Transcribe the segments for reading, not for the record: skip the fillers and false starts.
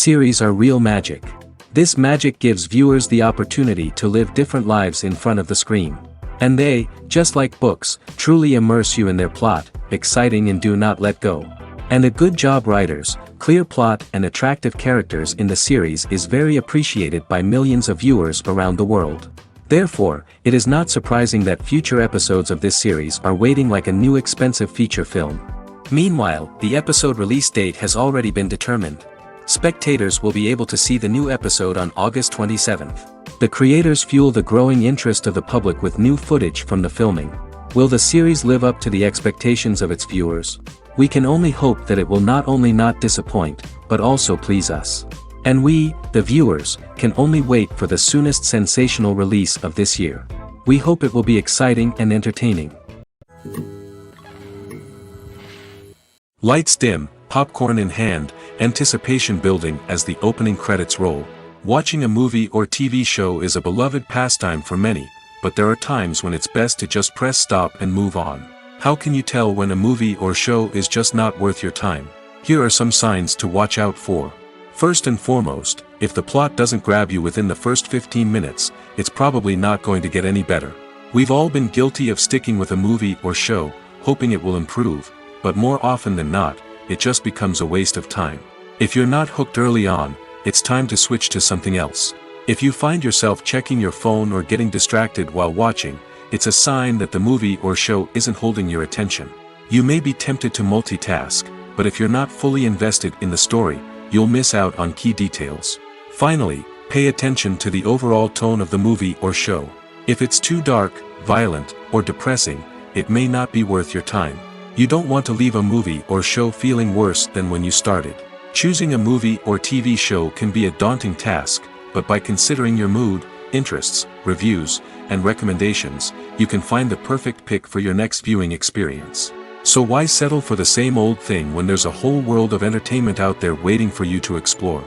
series are real magic. This magic gives viewers the opportunity to live different lives in front of the screen. And they, just like books, truly immerse you in their plot, exciting and do not let go. And a good job writers, clear plot and attractive characters in the series is very appreciated by millions of viewers around the world. Therefore, it is not surprising that future episodes of this series are waiting like a new expensive feature film. Meanwhile, the episode release date has already been determined. Spectators will be able to see the new episode on August 27th. The creators fuel the growing interest of the public with new footage from the filming. Will the series live up to the expectations of its viewers? We can only hope that it will not only not disappoint, but also please us. And we, the viewers, can only wait for the soonest sensational release of this year. We hope it will be exciting and entertaining. Lights dim, popcorn in hand, anticipation building as the opening credits roll. Watching a movie or TV show is a beloved pastime for many, but there are times when it's best to just press stop and move on. How can you tell when a movie or show is just not worth your time? Here are some signs to watch out for. First and foremost, if the plot doesn't grab you within the first 15 minutes, it's probably not going to get any better. We've all been guilty of sticking with a movie or show, hoping it will improve, but more often than not, it just becomes a waste of time. If you're not hooked early on, it's time to switch to something else. If you find yourself checking your phone or getting distracted while watching, it's a sign that the movie or show isn't holding your attention. You may be tempted to multitask, but if you're not fully invested in the story, you'll miss out on key details. Finally, pay attention to the overall tone of the movie or show. If it's too dark, violent, or depressing, it may not be worth your time. You don't want to leave a movie or show feeling worse than when you started. Choosing a movie or TV show can be a daunting task, but by considering your mood, interests, reviews, and recommendations, you can find the perfect pick for your next viewing experience. So why settle for the same old thing when there's a whole world of entertainment out there waiting for you to explore?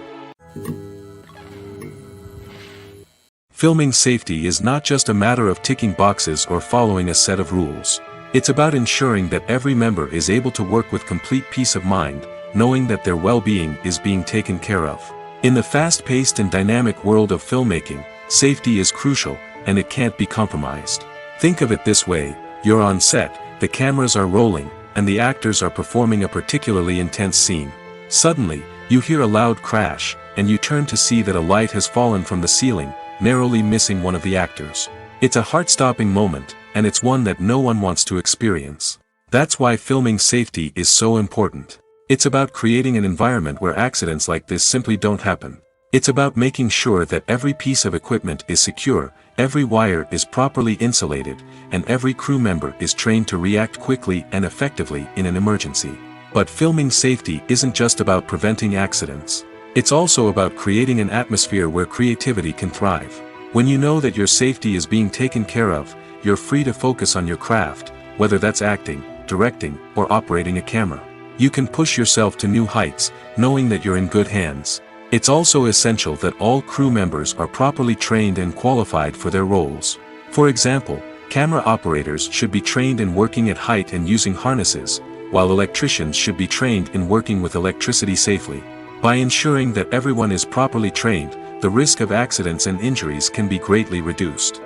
Filming safety is not just a matter of ticking boxes or following a set of rules. It's about ensuring that every member is able to work with complete peace of mind, knowing that their well-being is being taken care of. In the fast-paced and dynamic world of filmmaking, safety is crucial, and it can't be compromised. Think of it this way: you're on set, the cameras are rolling, and the actors are performing a particularly intense scene. Suddenly, you hear a loud crash, and you turn to see that a light has fallen from the ceiling, narrowly missing one of the actors. It's a heart-stopping moment, and it's one that no one wants to experience. That's why filming safety is so important. It's about creating an environment where accidents like this simply don't happen. It's about making sure that every piece of equipment is secure, every wire is properly insulated, and every crew member is trained to react quickly and effectively in an emergency. But filming safety isn't just about preventing accidents. It's also about creating an atmosphere where creativity can thrive. When you know that your safety is being taken care of, you're free to focus on your craft, whether that's acting, directing, or operating a camera. You can push yourself to new heights, knowing that you're in good hands. It's also essential that all crew members are properly trained and qualified for their roles. For example, camera operators should be trained in working at height and using harnesses, while electricians should be trained in working with electricity safely. By ensuring that everyone is properly trained, the risk of accidents and injuries can be greatly reduced.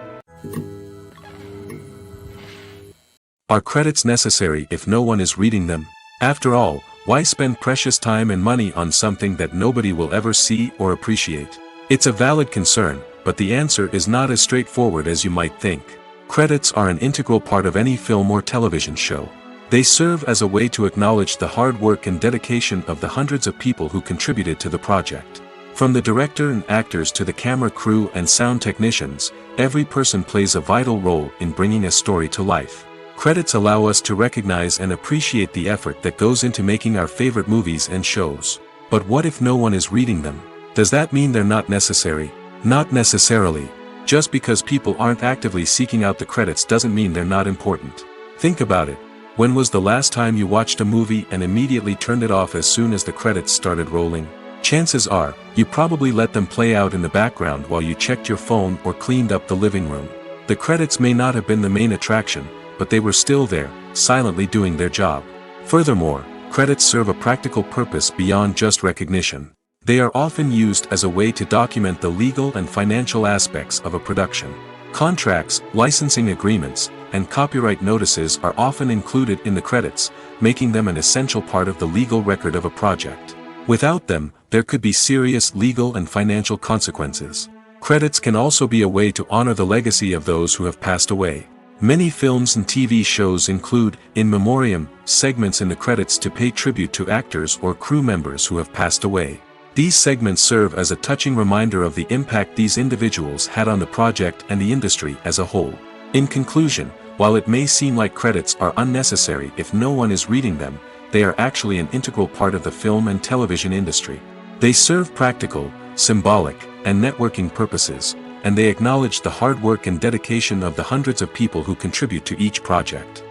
Are credits necessary if no one is reading them? After all, why spend precious time and money on something that nobody will ever see or appreciate? It's a valid concern, but the answer is not as straightforward as you might think. Credits are an integral part of any film or television show. They serve as a way to acknowledge the hard work and dedication of the hundreds of people who contributed to the project. From the director and actors to the camera crew and sound technicians, every person plays a vital role in bringing a story to life. Credits allow us to recognize and appreciate the effort that goes into making our favorite movies and shows. But what if no one is reading them? Does that mean they're not necessary? Not necessarily. Just because people aren't actively seeking out the credits doesn't mean they're not important. Think about it. When was the last time you watched a movie and immediately turned it off as soon as the credits started rolling? Chances are, you probably let them play out in the background while you checked your phone or cleaned up the living room. The credits may not have been the main attraction, but they were still there, silently doing their job. Furthermore, credits serve a practical purpose beyond just recognition. They are often used as a way to document the legal and financial aspects of a production. Contracts, licensing agreements, and copyright notices are often included in the credits, making them an essential part of the legal record of a project. Without them, there could be serious legal and financial consequences. Credits can also be a way to honor the legacy of those who have passed away. Many films and TV shows include, in memoriam, segments in the credits to pay tribute to actors or crew members who have passed away. These segments serve as a touching reminder of the impact these individuals had on the project and the industry as a whole. In conclusion, while it may seem like credits are unnecessary if no one is reading them, they are actually an integral part of the film and television industry. They serve practical, symbolic, and networking purposes, and they acknowledge the hard work and dedication of the hundreds of people who contribute to each project.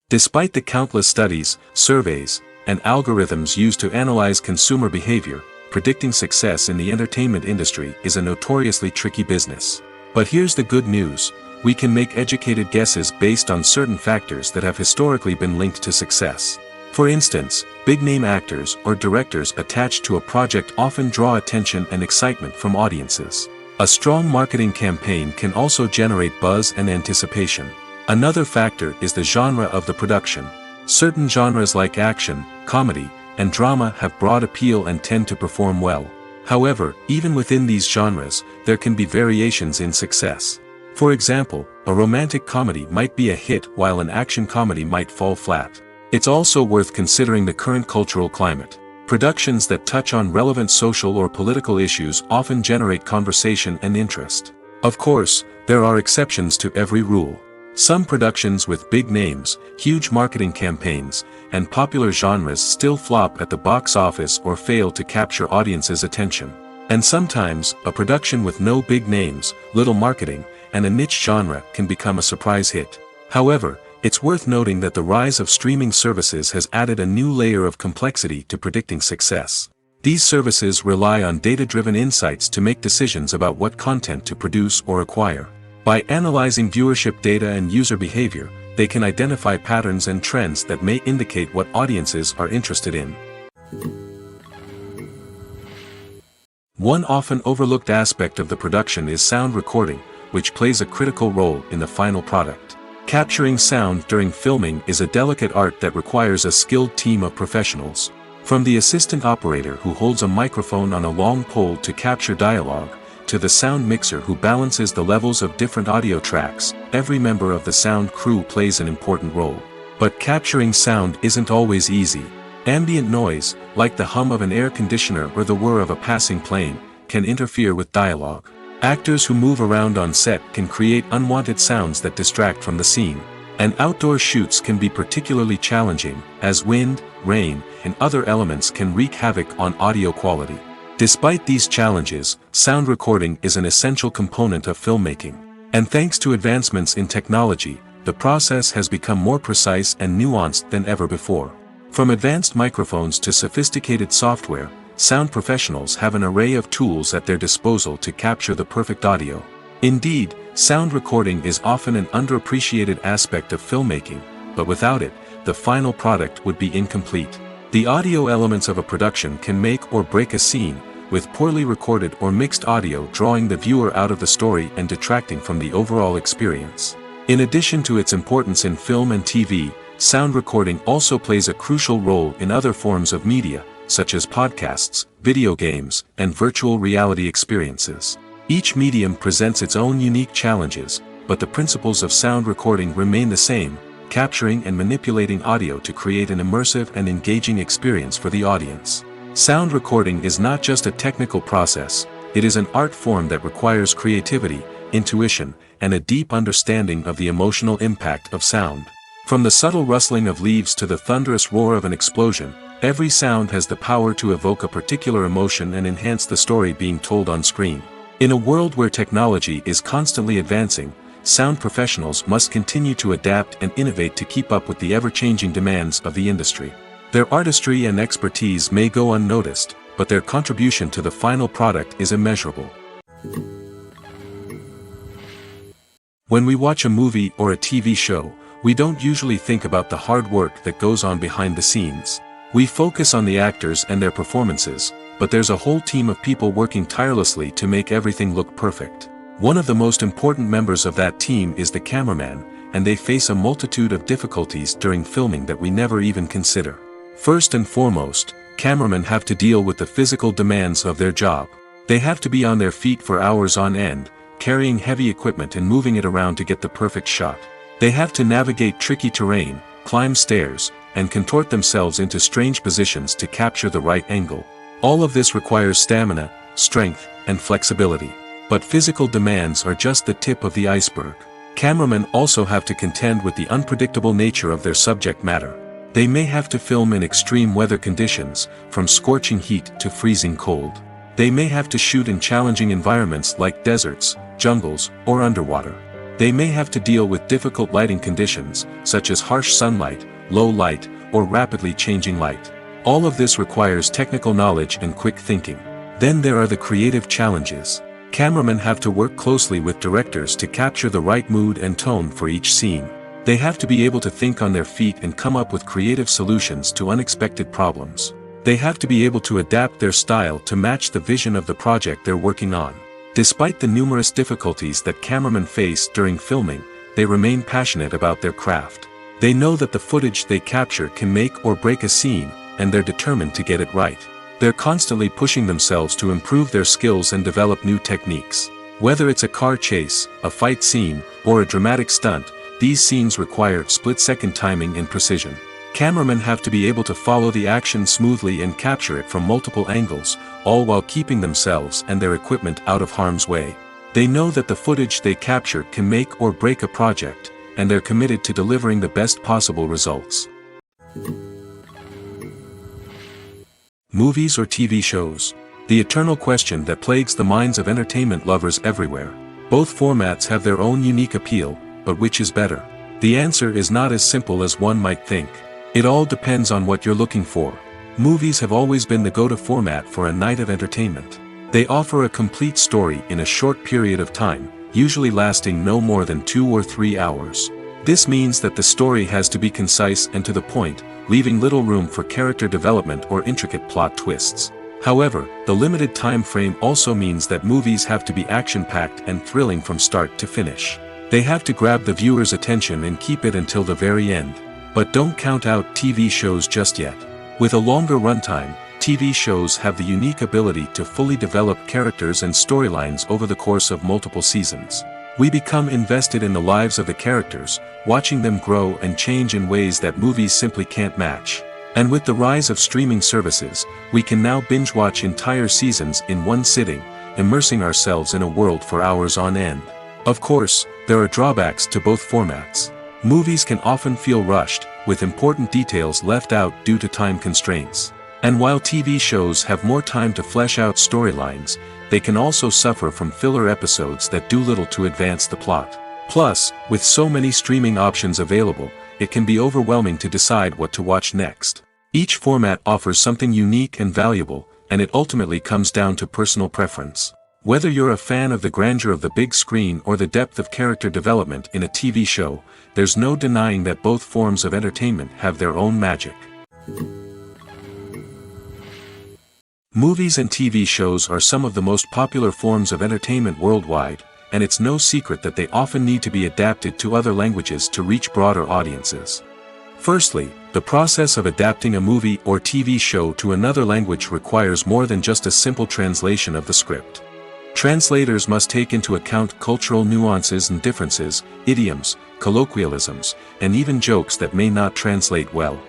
Despite the countless studies, surveys, and algorithms used to analyze consumer behavior, predicting success in the entertainment industry is a notoriously tricky business. But here's the good news: we can make educated guesses based on certain factors that have historically been linked to success. For instance, big-name actors or directors attached to a project often draw attention and excitement from audiences. A strong marketing campaign can also generate buzz and anticipation. Another factor is the genre of the production. Certain genres like action, comedy, and drama have broad appeal and tend to perform well. However, even within these genres, there can be variations in success. For example, a romantic comedy might be a hit while an action comedy might fall flat. It's also worth considering the current cultural climate. Productions that touch on relevant social or political issues often generate conversation and interest. Of course, there are exceptions to every rule. Some productions with big names, huge marketing campaigns, and popular genres still flop at the box office or fail to capture audiences' attention. And sometimes, a production with no big names, little marketing, and a niche genre can become a surprise hit. However, it's worth noting that the rise of streaming services has added a new layer of complexity to predicting success. These services rely on data-driven insights to make decisions about what content to produce or acquire. By analyzing viewership data and user behavior, they can identify patterns and trends that may indicate what audiences are interested in. One often overlooked aspect of the production is sound recording, which plays a critical role in the final product. Capturing sound during filming is a delicate art that requires a skilled team of professionals. From the assistant operator who holds a microphone on a long pole to capture dialogue, to the sound mixer who balances the levels of different audio tracks, every member of the sound crew plays an important role. But capturing sound isn't always easy. Ambient noise, like the hum of an air conditioner or the whir of a passing plane, can interfere with dialogue. Actors who move around on set can create unwanted sounds that distract from the scene. And outdoor shoots can be particularly challenging, as wind, rain, and other elements can wreak havoc on audio quality. Despite these challenges, sound recording is an essential component of filmmaking. And thanks to advancements in technology, the process has become more precise and nuanced than ever before. From advanced microphones to sophisticated software, sound professionals have an array of tools at their disposal to capture the perfect audio. Indeed, sound recording is often an underappreciated aspect of filmmaking, but without it, the final product would be incomplete. The audio elements of a production can make or break a scene, with poorly recorded or mixed audio drawing the viewer out of the story and detracting from the overall experience. In addition to its importance in film and TV, sound recording also plays a crucial role in other forms of media, such as podcasts, video games, and virtual reality experiences. Each medium presents its own unique challenges, but the principles of sound recording remain the same: capturing and manipulating audio to create an immersive and engaging experience for the audience. Sound recording is not just a technical process, it is an art form that requires creativity, intuition, and a deep understanding of the emotional impact of sound. From the subtle rustling of leaves to the thunderous roar of an explosion, every sound has the power to evoke a particular emotion and enhance the story being told on screen. In a world where technology is constantly advancing, sound professionals must continue to adapt and innovate to keep up with the ever-changing demands of the industry. Their artistry and expertise may go unnoticed, but their contribution to the final product is immeasurable. When we watch a movie or a TV show, we don't usually think about the hard work that goes on behind the scenes. We focus on the actors and their performances, but there's a whole team of people working tirelessly to make everything look perfect. One of the most important members of that team is the cameraman, and they face a multitude of difficulties during filming that we never even consider. First and foremost, cameramen have to deal with the physical demands of their job. They have to be on their feet for hours on end, carrying heavy equipment and moving it around to get the perfect shot. They have to navigate tricky terrain, climb stairs, and contort themselves into strange positions to capture the right angle. All of this requires stamina, strength, and flexibility. But physical demands are just the tip of the iceberg. Cameramen also have to contend with the unpredictable nature of their subject matter. They may have to film in extreme weather conditions, from scorching heat to freezing cold. They may have to shoot in challenging environments like deserts, jungles, or underwater. They may have to deal with difficult lighting conditions, such as harsh sunlight, low light, or rapidly changing light. All of this requires technical knowledge and quick thinking. Then there are the creative challenges. Cameramen have to work closely with directors to capture the right mood and tone for each scene. They have to be able to think on their feet and come up with creative solutions to unexpected problems. They have to be able to adapt their style to match the vision of the project they're working on. Despite the numerous difficulties that cameramen face during filming, they remain passionate about their craft. They know that the footage they capture can make or break a scene, and they're determined to get it right. They're constantly pushing themselves to improve their skills and develop new techniques. Whether it's a car chase, a fight scene, or a dramatic stunt, these scenes require split-second timing and precision. Cameramen have to be able to follow the action smoothly and capture it from multiple angles, all while keeping themselves and their equipment out of harm's way. They know that the footage they capture can make or break a project, and they're committed to delivering the best possible results. Movies or TV shows? The eternal question that plagues the minds of entertainment lovers everywhere. Both formats have their own unique appeal, but which is better? The answer is not as simple as one might think. It all depends on what you're looking for. Movies have always been the go-to format for a night of entertainment. They offer a complete story in a short period of time, usually lasting no more than 2 or 3 hours. This means that the story has to be concise and to the point, leaving little room for character development or intricate plot twists. However, the limited time frame also means that movies have to be action-packed and thrilling from start to finish. They have to grab the viewer's attention and keep it until the very end. But don't count out TV shows just yet. With a longer runtime, TV shows have the unique ability to fully develop characters and storylines over the course of multiple seasons. We become invested in the lives of the characters, watching them grow and change in ways that movies simply can't match. And with the rise of streaming services, we can now binge-watch entire seasons in one sitting, immersing ourselves in a world for hours on end. Of course, there are drawbacks to both formats. Movies can often feel rushed, with important details left out due to time constraints. And while TV shows have more time to flesh out storylines, they can also suffer from filler episodes that do little to advance the plot. Plus, with so many streaming options available, it can be overwhelming to decide what to watch next. Each format offers something unique and valuable, and it ultimately comes down to personal preference. Whether you're a fan of the grandeur of the big screen or the depth of character development in a TV show, there's no denying that both forms of entertainment have their own magic. Movies and TV shows are some of the most popular forms of entertainment worldwide, and it's no secret that they often need to be adapted to other languages to reach broader audiences. Firstly, the process of adapting a movie or TV show to another language requires more than just a simple translation of the script. Translators must take into account cultural nuances and differences, idioms, colloquialisms, and even jokes that may not translate well.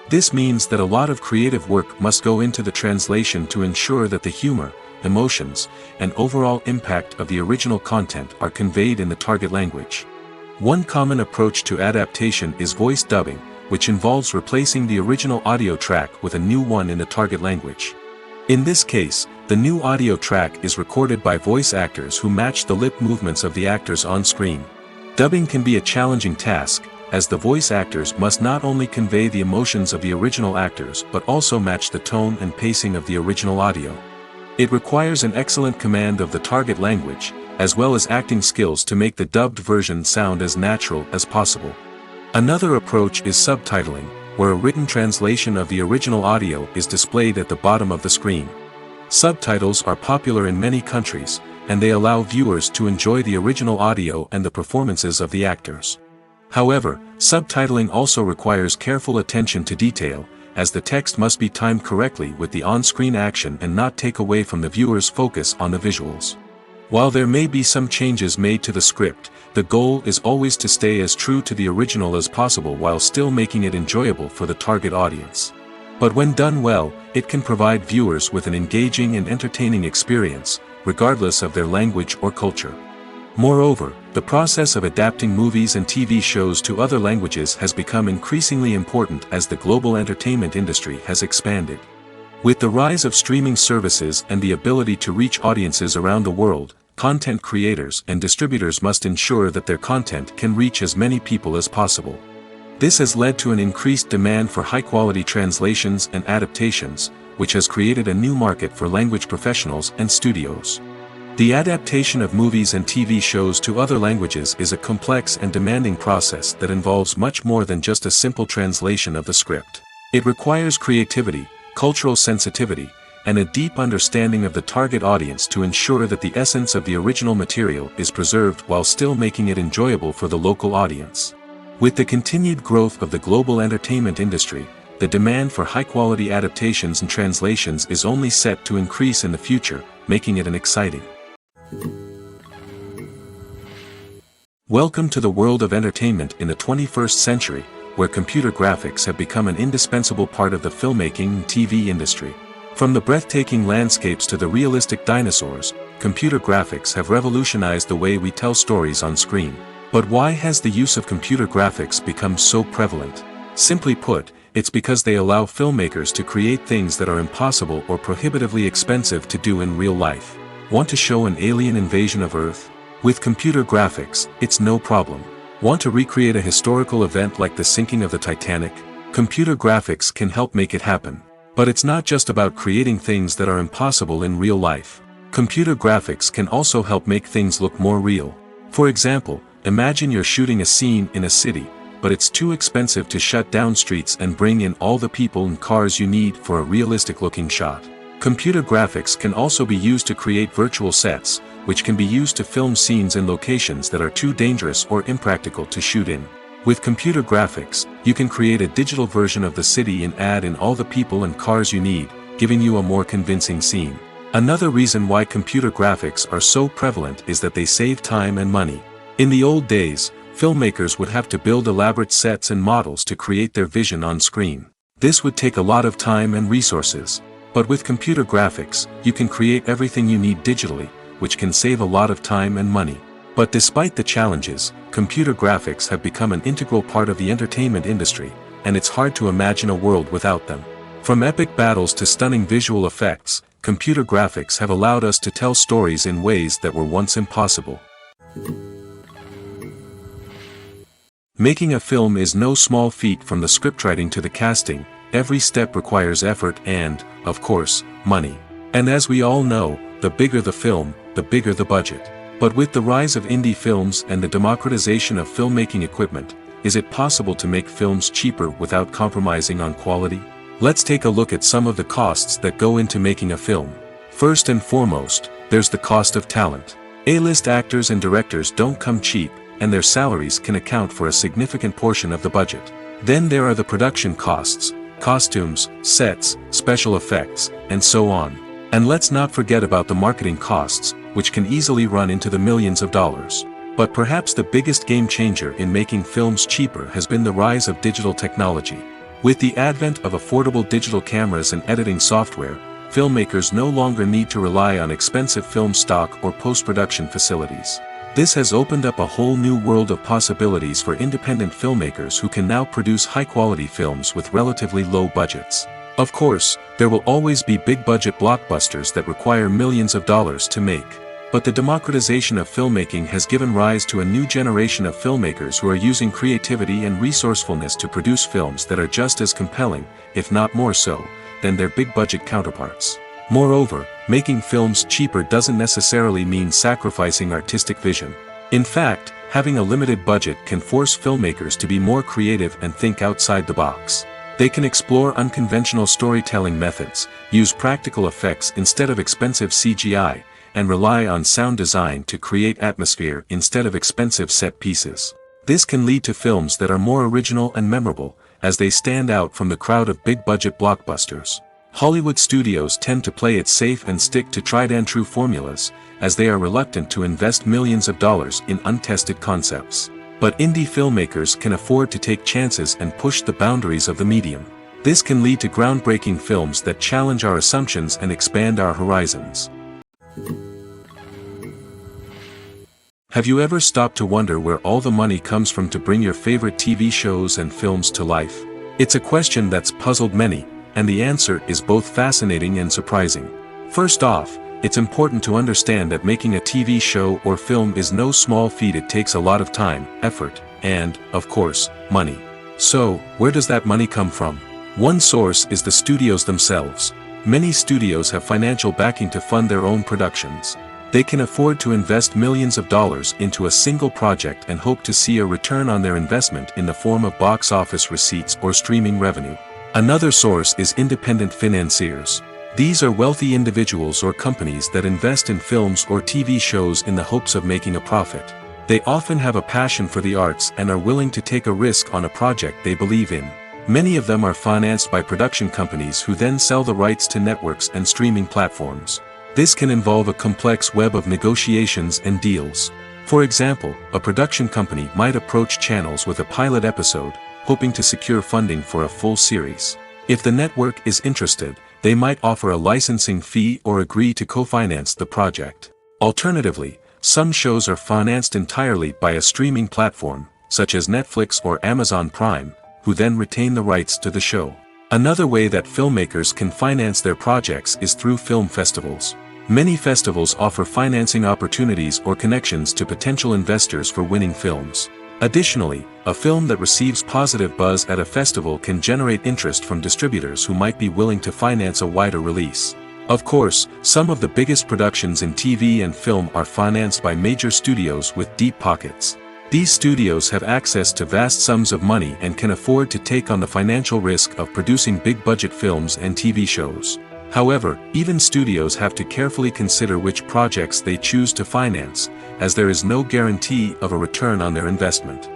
This means that a lot of creative work must go into the translation to ensure that the humor, emotions, and overall impact of the original content are conveyed in the target language. One common approach to adaptation is voice dubbing, which involves replacing the original audio track with a new one in the target language. In this case, the new audio track is recorded by voice actors who match the lip movements of the actors on screen. Dubbing can be a challenging task, as the voice actors must not only convey the emotions of the original actors but also match the tone and pacing of the original audio. It requires an excellent command of the target language, as well as acting skills to make the dubbed version sound as natural as possible. Another approach is subtitling, where a written translation of the original audio is displayed at the bottom of the screen. Subtitles are popular in many countries, and they allow viewers to enjoy the original audio and the performances of the actors. However, subtitling also requires careful attention to detail, as the text must be timed correctly with the on-screen action and not take away from the viewer's focus on the visuals. While there may be some changes made to the script, the goal is always to stay as true to the original as possible while still making it enjoyable for the target audience. But when done well, it can provide viewers with an engaging and entertaining experience, regardless of their language or culture. Moreover, the process of adapting movies and TV shows to other languages has become increasingly important as the global entertainment industry has expanded. With the rise of streaming services and the ability to reach audiences around the world, content creators and distributors must ensure that their content can reach as many people as possible. This has led to an increased demand for high-quality translations and adaptations, which has created a new market for language professionals and studios. The adaptation of movies and TV shows to other languages is a complex and demanding process that involves much more than just a simple translation of the script. It requires creativity, cultural sensitivity, and a deep understanding of the target audience to ensure that the essence of the original material is preserved while still making it enjoyable for the local audience. With the continued growth of the global entertainment industry, the demand for high-quality adaptations and translations is only set to increase in the future, making it an exciting. Welcome to the world of entertainment in the 21st century, where computer graphics have become an indispensable part of the filmmaking and TV industry. From the breathtaking landscapes to the realistic dinosaurs, computer graphics have revolutionized the way we tell stories on screen. But why has the use of computer graphics become so prevalent? Simply put, it's because they allow filmmakers to create things that are impossible or prohibitively expensive to do in real life. Want to show an alien invasion of Earth? With computer graphics, it's no problem. Want to recreate a historical event like the sinking of the Titanic? Computer graphics can help make it happen. But it's not just about creating things that are impossible in real life. Computer graphics can also help make things look more real. For example, imagine you're shooting a scene in a city, but it's too expensive to shut down streets and bring in all the people and cars you need for a realistic-looking shot. Computer graphics can also be used to create virtual sets, which can be used to film scenes in locations that are too dangerous or impractical to shoot in. With computer graphics, you can create a digital version of the city and add in all the people and cars you need, giving you a more convincing scene. Another reason why computer graphics are so prevalent is that they save time and money. In the old days, filmmakers would have to build elaborate sets and models to create their vision on screen. This would take a lot of time and resources. But with computer graphics, you can create everything you need digitally, which can save a lot of time and money. But despite the challenges, computer graphics have become an integral part of the entertainment industry, and it's hard to imagine a world without them. From epic battles to stunning visual effects, computer graphics have allowed us to tell stories in ways that were once impossible. Making a film is no small feat. From the scriptwriting to the casting, every step requires effort and, of course, money. And as we all know, the bigger the film, the bigger the budget. But with the rise of indie films and the democratization of filmmaking equipment, is it possible to make films cheaper without compromising on quality? Let's take a look at some of the costs that go into making a film. First and foremost, there's the cost of talent. A-list actors and directors don't come cheap, and their salaries can account for a significant portion of the budget. Then there are the production costs, costumes, sets, special effects, and so on. And let's not forget about the marketing costs, which can easily run into the millions of dollars. But perhaps the biggest game changer in making films cheaper has been the rise of digital technology. With the advent of affordable digital cameras and editing software, filmmakers no longer need to rely on expensive film stock or post-production facilities. This has opened up a whole new world of possibilities for independent filmmakers who can now produce high-quality films with relatively low budgets. Of course, there will always be big-budget blockbusters that require millions of dollars to make. But the democratization of filmmaking has given rise to a new generation of filmmakers who are using creativity and resourcefulness to produce films that are just as compelling, if not more so, than their big-budget counterparts. Moreover, making films cheaper doesn't necessarily mean sacrificing artistic vision. In fact, having a limited budget can force filmmakers to be more creative and think outside the box. They can explore unconventional storytelling methods, use practical effects instead of expensive CGI, and rely on sound design to create atmosphere instead of expensive set pieces. This can lead to films that are more original and memorable, as they stand out from the crowd of big-budget blockbusters. Hollywood studios tend to play it safe and stick to tried-and-true formulas, as they are reluctant to invest millions of dollars in untested concepts. But indie filmmakers can afford to take chances and push the boundaries of the medium. This can lead to groundbreaking films that challenge our assumptions and expand our horizons. Have you ever stopped to wonder where all the money comes from to bring your favorite TV shows and films to life? It's a question that's puzzled many, and the answer is both fascinating and surprising. First off, it's important to understand that making a TV show or film is no small feat. It takes a lot of time, effort, and, of course, money. So, where does that money come from? One source is the studios themselves. Many studios have financial backing to fund their own productions. They can afford to invest millions of dollars into a single project and hope to see a return on their investment in the form of box office receipts or streaming revenue. Another source is independent financiers. These are wealthy individuals or companies that invest in films or TV shows in the hopes of making a profit. They often have a passion for the arts and are willing to take a risk on a project they believe in. Many of them are financed by production companies who then sell the rights to networks and streaming platforms. This can involve a complex web of negotiations and deals. For example, a production company might approach channels with a pilot episode, hoping to secure funding for a full series. If the network is interested, they might offer a licensing fee or agree to co-finance the project. Alternatively, some shows are financed entirely by a streaming platform, such as Netflix or Amazon Prime, who then retain the rights to the show. Another way that filmmakers can finance their projects is through film festivals. Many festivals offer financing opportunities or connections to potential investors for winning films. Additionally, a film that receives positive buzz at a festival can generate interest from distributors who might be willing to finance a wider release. Of course, some of the biggest productions in TV and film are financed by major studios with deep pockets. These studios have access to vast sums of money and can afford to take on the financial risk of producing big-budget films and TV shows. However, even studios have to carefully consider which projects they choose to finance, as there is no guarantee of a return on their investment.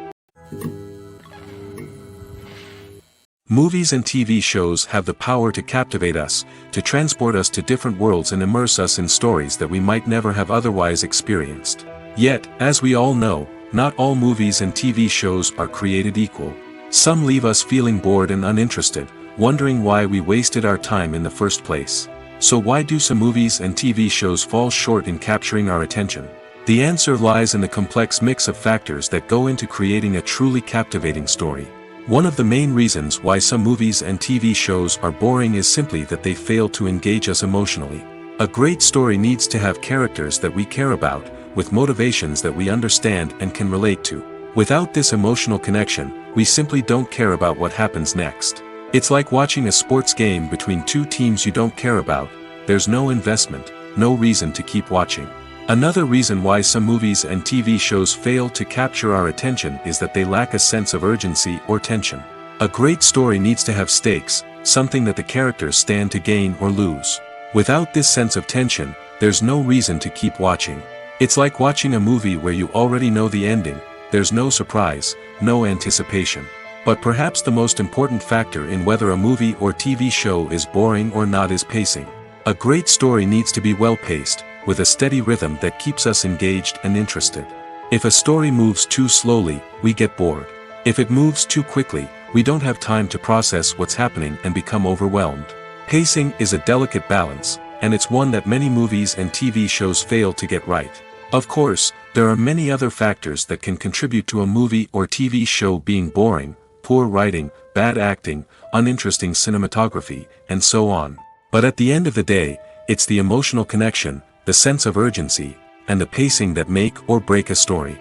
Movies and TV shows have the power to captivate us, to transport us to different worlds and immerse us in stories that we might never have otherwise experienced. Yet, as we all know, not all movies and TV shows are created equal. Some leave us feeling bored and uninterested, wondering why we wasted our time in the first place. So why do some movies and TV shows fall short in capturing our attention? The answer lies in the complex mix of factors that go into creating a truly captivating story. One of the main reasons why some movies and TV shows are boring is simply that they fail to engage us emotionally. A great story needs to have characters that we care about, with motivations that we understand and can relate to. Without this emotional connection, we simply don't care about what happens next. It's like watching a sports game between two teams you don't care about. There's no investment, no reason to keep watching. Another reason why some movies and TV shows fail to capture our attention is that they lack a sense of urgency or tension. A great story needs to have stakes, something that the characters stand to gain or lose. Without this sense of tension, there's no reason to keep watching. It's like watching a movie where you already know the ending. There's no surprise, no anticipation. But perhaps the most important factor in whether a movie or TV show is boring or not is pacing. A great story needs to be well-paced, with a steady rhythm that keeps us engaged and interested. If a story moves too slowly, we get bored. If it moves too quickly, we don't have time to process what's happening and become overwhelmed. Pacing is a delicate balance, and it's one that many movies and TV shows fail to get right. Of course, there are many other factors that can contribute to a movie or TV show being boring: poor writing, bad acting, uninteresting cinematography, and so on. But at the end of the day, it's the emotional connection, the sense of urgency, and the pacing that make or break a story.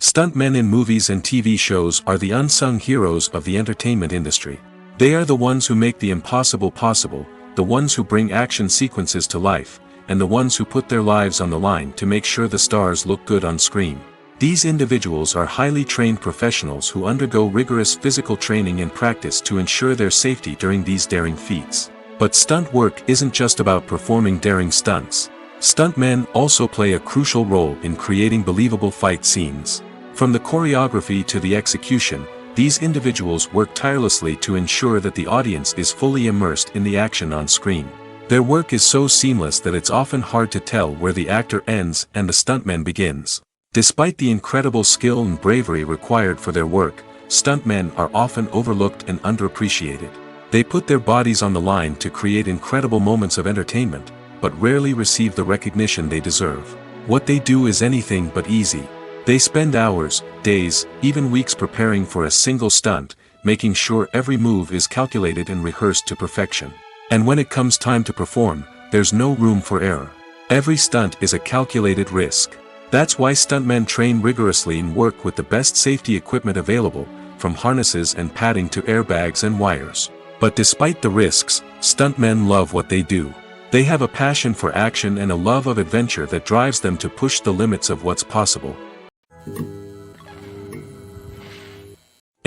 Stuntmen in movies and TV shows are the unsung heroes of the entertainment industry. They are the ones who make the impossible possible, the ones who bring action sequences to life, and the ones who put their lives on the line to make sure the stars look good on screen. These individuals are highly trained professionals who undergo rigorous physical training and practice to ensure their safety during these daring feats. But stunt work isn't just about performing daring stunts. Stuntmen also play a crucial role in creating believable fight scenes. From the choreography to the execution, these individuals work tirelessly to ensure that the audience is fully immersed in the action on screen. Their work is so seamless that it's often hard to tell where the actor ends and the stuntman begins. Despite the incredible skill and bravery required for their work, stuntmen are often overlooked and underappreciated. They put their bodies on the line to create incredible moments of entertainment, but rarely receive the recognition they deserve. What they do is anything but easy. They spend hours, days, even weeks preparing for a single stunt, making sure every move is calculated and rehearsed to perfection. And when it comes time to perform, there's no room for error. Every stunt is a calculated risk. That's why stuntmen train rigorously and work with the best safety equipment available, from harnesses and padding to airbags and wires. But despite the risks, stuntmen love what they do. They have a passion for action and a love of adventure that drives them to push the limits of what's possible.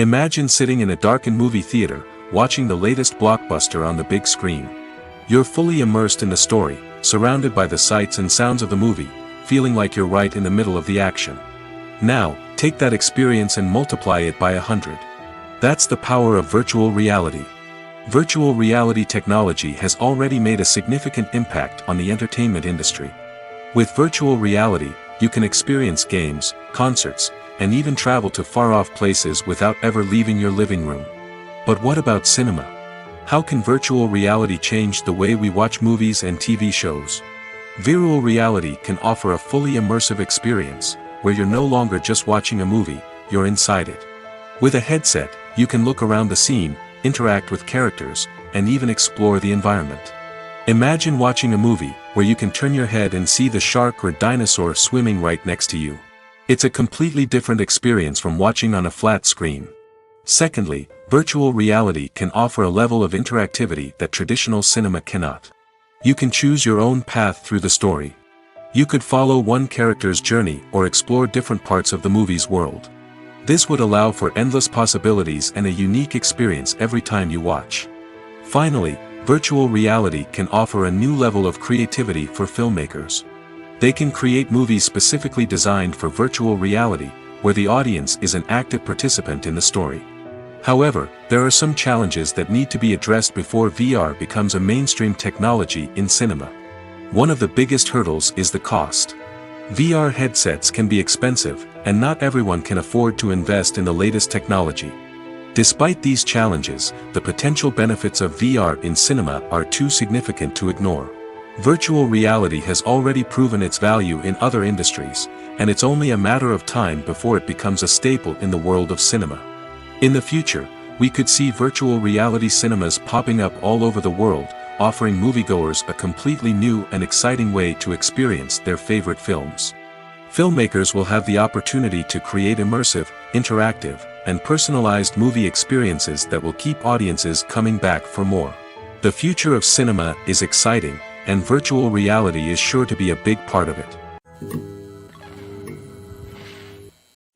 Imagine sitting in a darkened movie theater, watching the latest blockbuster on the big screen. You're fully immersed in the story, surrounded by the sights and sounds of the movie, feeling like you're right in the middle of the action. Now, take that experience and multiply it by 100. That's the power of virtual reality. Virtual reality technology has already made a significant impact on the entertainment industry. With virtual reality, you can experience games, concerts, and even travel to far-off places without ever leaving your living room. But what about cinema? How can virtual reality change the way we watch movies and TV shows? Virtual reality can offer a fully immersive experience, where you're no longer just watching a movie, you're inside it. With a headset, you can look around the scene, interact with characters, and even explore the environment. Imagine watching a movie where you can turn your head and see the shark or dinosaur swimming right next to you. It's a completely different experience from watching on a flat screen. Secondly, virtual reality can offer a level of interactivity that traditional cinema cannot. You can choose your own path through the story. You could follow one character's journey or explore different parts of the movie's world. This would allow for endless possibilities and a unique experience every time you watch. Finally, virtual reality can offer a new level of creativity for filmmakers. They can create movies specifically designed for virtual reality, where the audience is an active participant in the story. However, there are some challenges that need to be addressed before VR becomes a mainstream technology in cinema. One of the biggest hurdles is the cost. VR headsets can be expensive, and not everyone can afford to invest in the latest technology. Despite these challenges, the potential benefits of VR in cinema are too significant to ignore. Virtual reality has already proven its value in other industries, and it's only a matter of time before it becomes a staple in the world of cinema. In the future, we could see virtual reality cinemas popping up all over the world, offering moviegoers a completely new and exciting way to experience their favorite films. Filmmakers will have the opportunity to create immersive, interactive, and personalized movie experiences that will keep audiences coming back for more. The future of cinema is exciting, and virtual reality is sure to be a big part of it.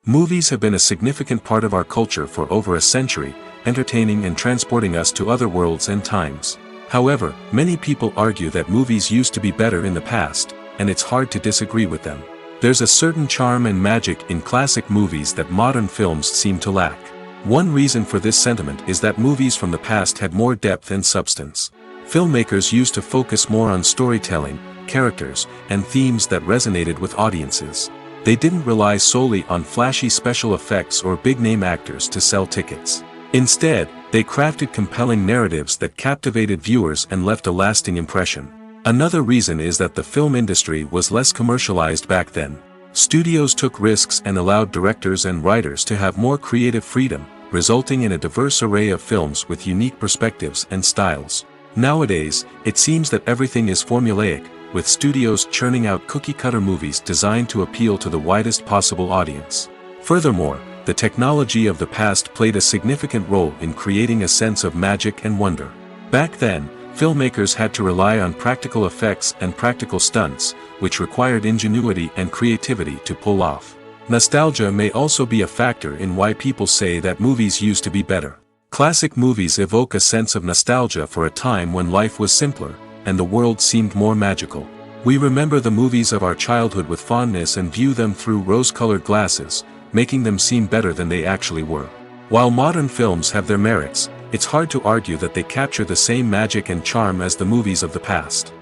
Movies have been a significant part of our culture for over a century, entertaining and transporting us to other worlds and times. However, many people argue that movies used to be better in the past, and it's hard to disagree with them. There's a certain charm and magic in classic movies that modern films seem to lack. One reason for this sentiment is that movies from the past had more depth and substance. Filmmakers used to focus more on storytelling, characters, and themes that resonated with audiences. They didn't rely solely on flashy special effects or big-name actors to sell tickets. Instead, they crafted compelling narratives that captivated viewers and left a lasting impression. Another reason is that the film industry was less commercialized back then. Studios took risks and allowed directors and writers to have more creative freedom, resulting in a diverse array of films with unique perspectives and styles. Nowadays, it seems that everything is formulaic, with studios churning out cookie-cutter movies designed to appeal to the widest possible audience. Furthermore, the technology of the past played a significant role in creating a sense of magic and wonder. Back then, filmmakers had to rely on practical effects and practical stunts, which required ingenuity and creativity to pull off. Nostalgia may also be a factor in why people say that movies used to be better. Classic movies evoke a sense of nostalgia for a time when life was simpler, and the world seemed more magical. We remember the movies of our childhood with fondness and view them through rose-colored glasses, making them seem better than they actually were. While modern films have their merits, it's hard to argue that they capture the same magic and charm as the movies of the past.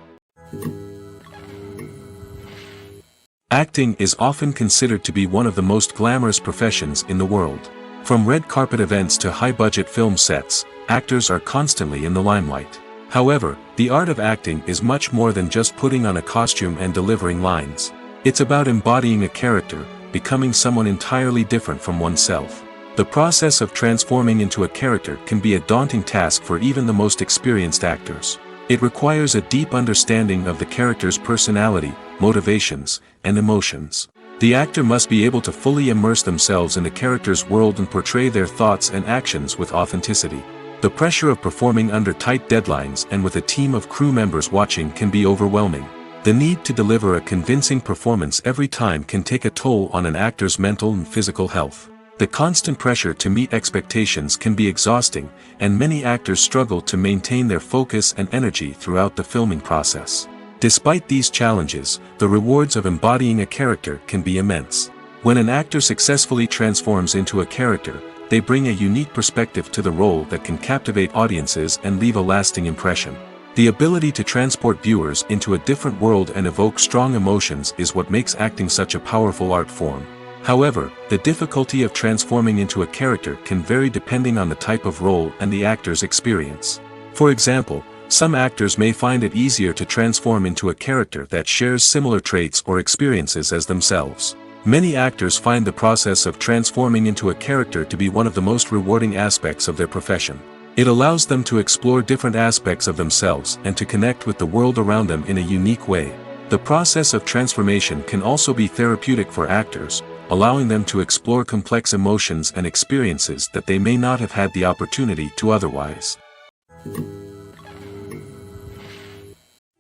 Acting is often considered to be one of the most glamorous professions in the world. From red carpet events to high-budget film sets, actors are constantly in the limelight. However, the art of acting is much more than just putting on a costume and delivering lines. It's about embodying a character, becoming someone entirely different from oneself. The process of transforming into a character can be a daunting task for even the most experienced actors. It requires a deep understanding of the character's personality, motivations, and emotions. The actor must be able to fully immerse themselves in the character's world and portray their thoughts and actions with authenticity. The pressure of performing under tight deadlines and with a team of crew members watching can be overwhelming. The need to deliver a convincing performance every time can take a toll on an actor's mental and physical health. The constant pressure to meet expectations can be exhausting, and many actors struggle to maintain their focus and energy throughout the filming process. Despite these challenges, the rewards of embodying a character can be immense. When an actor successfully transforms into a character, they bring a unique perspective to the role that can captivate audiences and leave a lasting impression. The ability to transport viewers into a different world and evoke strong emotions is what makes acting such a powerful art form. However, the difficulty of transforming into a character can vary depending on the type of role and the actor's experience. For example, some actors may find it easier to transform into a character that shares similar traits or experiences as themselves. Many actors find the process of transforming into a character to be one of the most rewarding aspects of their profession. It allows them to explore different aspects of themselves and to connect with the world around them in a unique way. The process of transformation can also be therapeutic for actors, allowing them to explore complex emotions and experiences that they may not have had the opportunity to otherwise.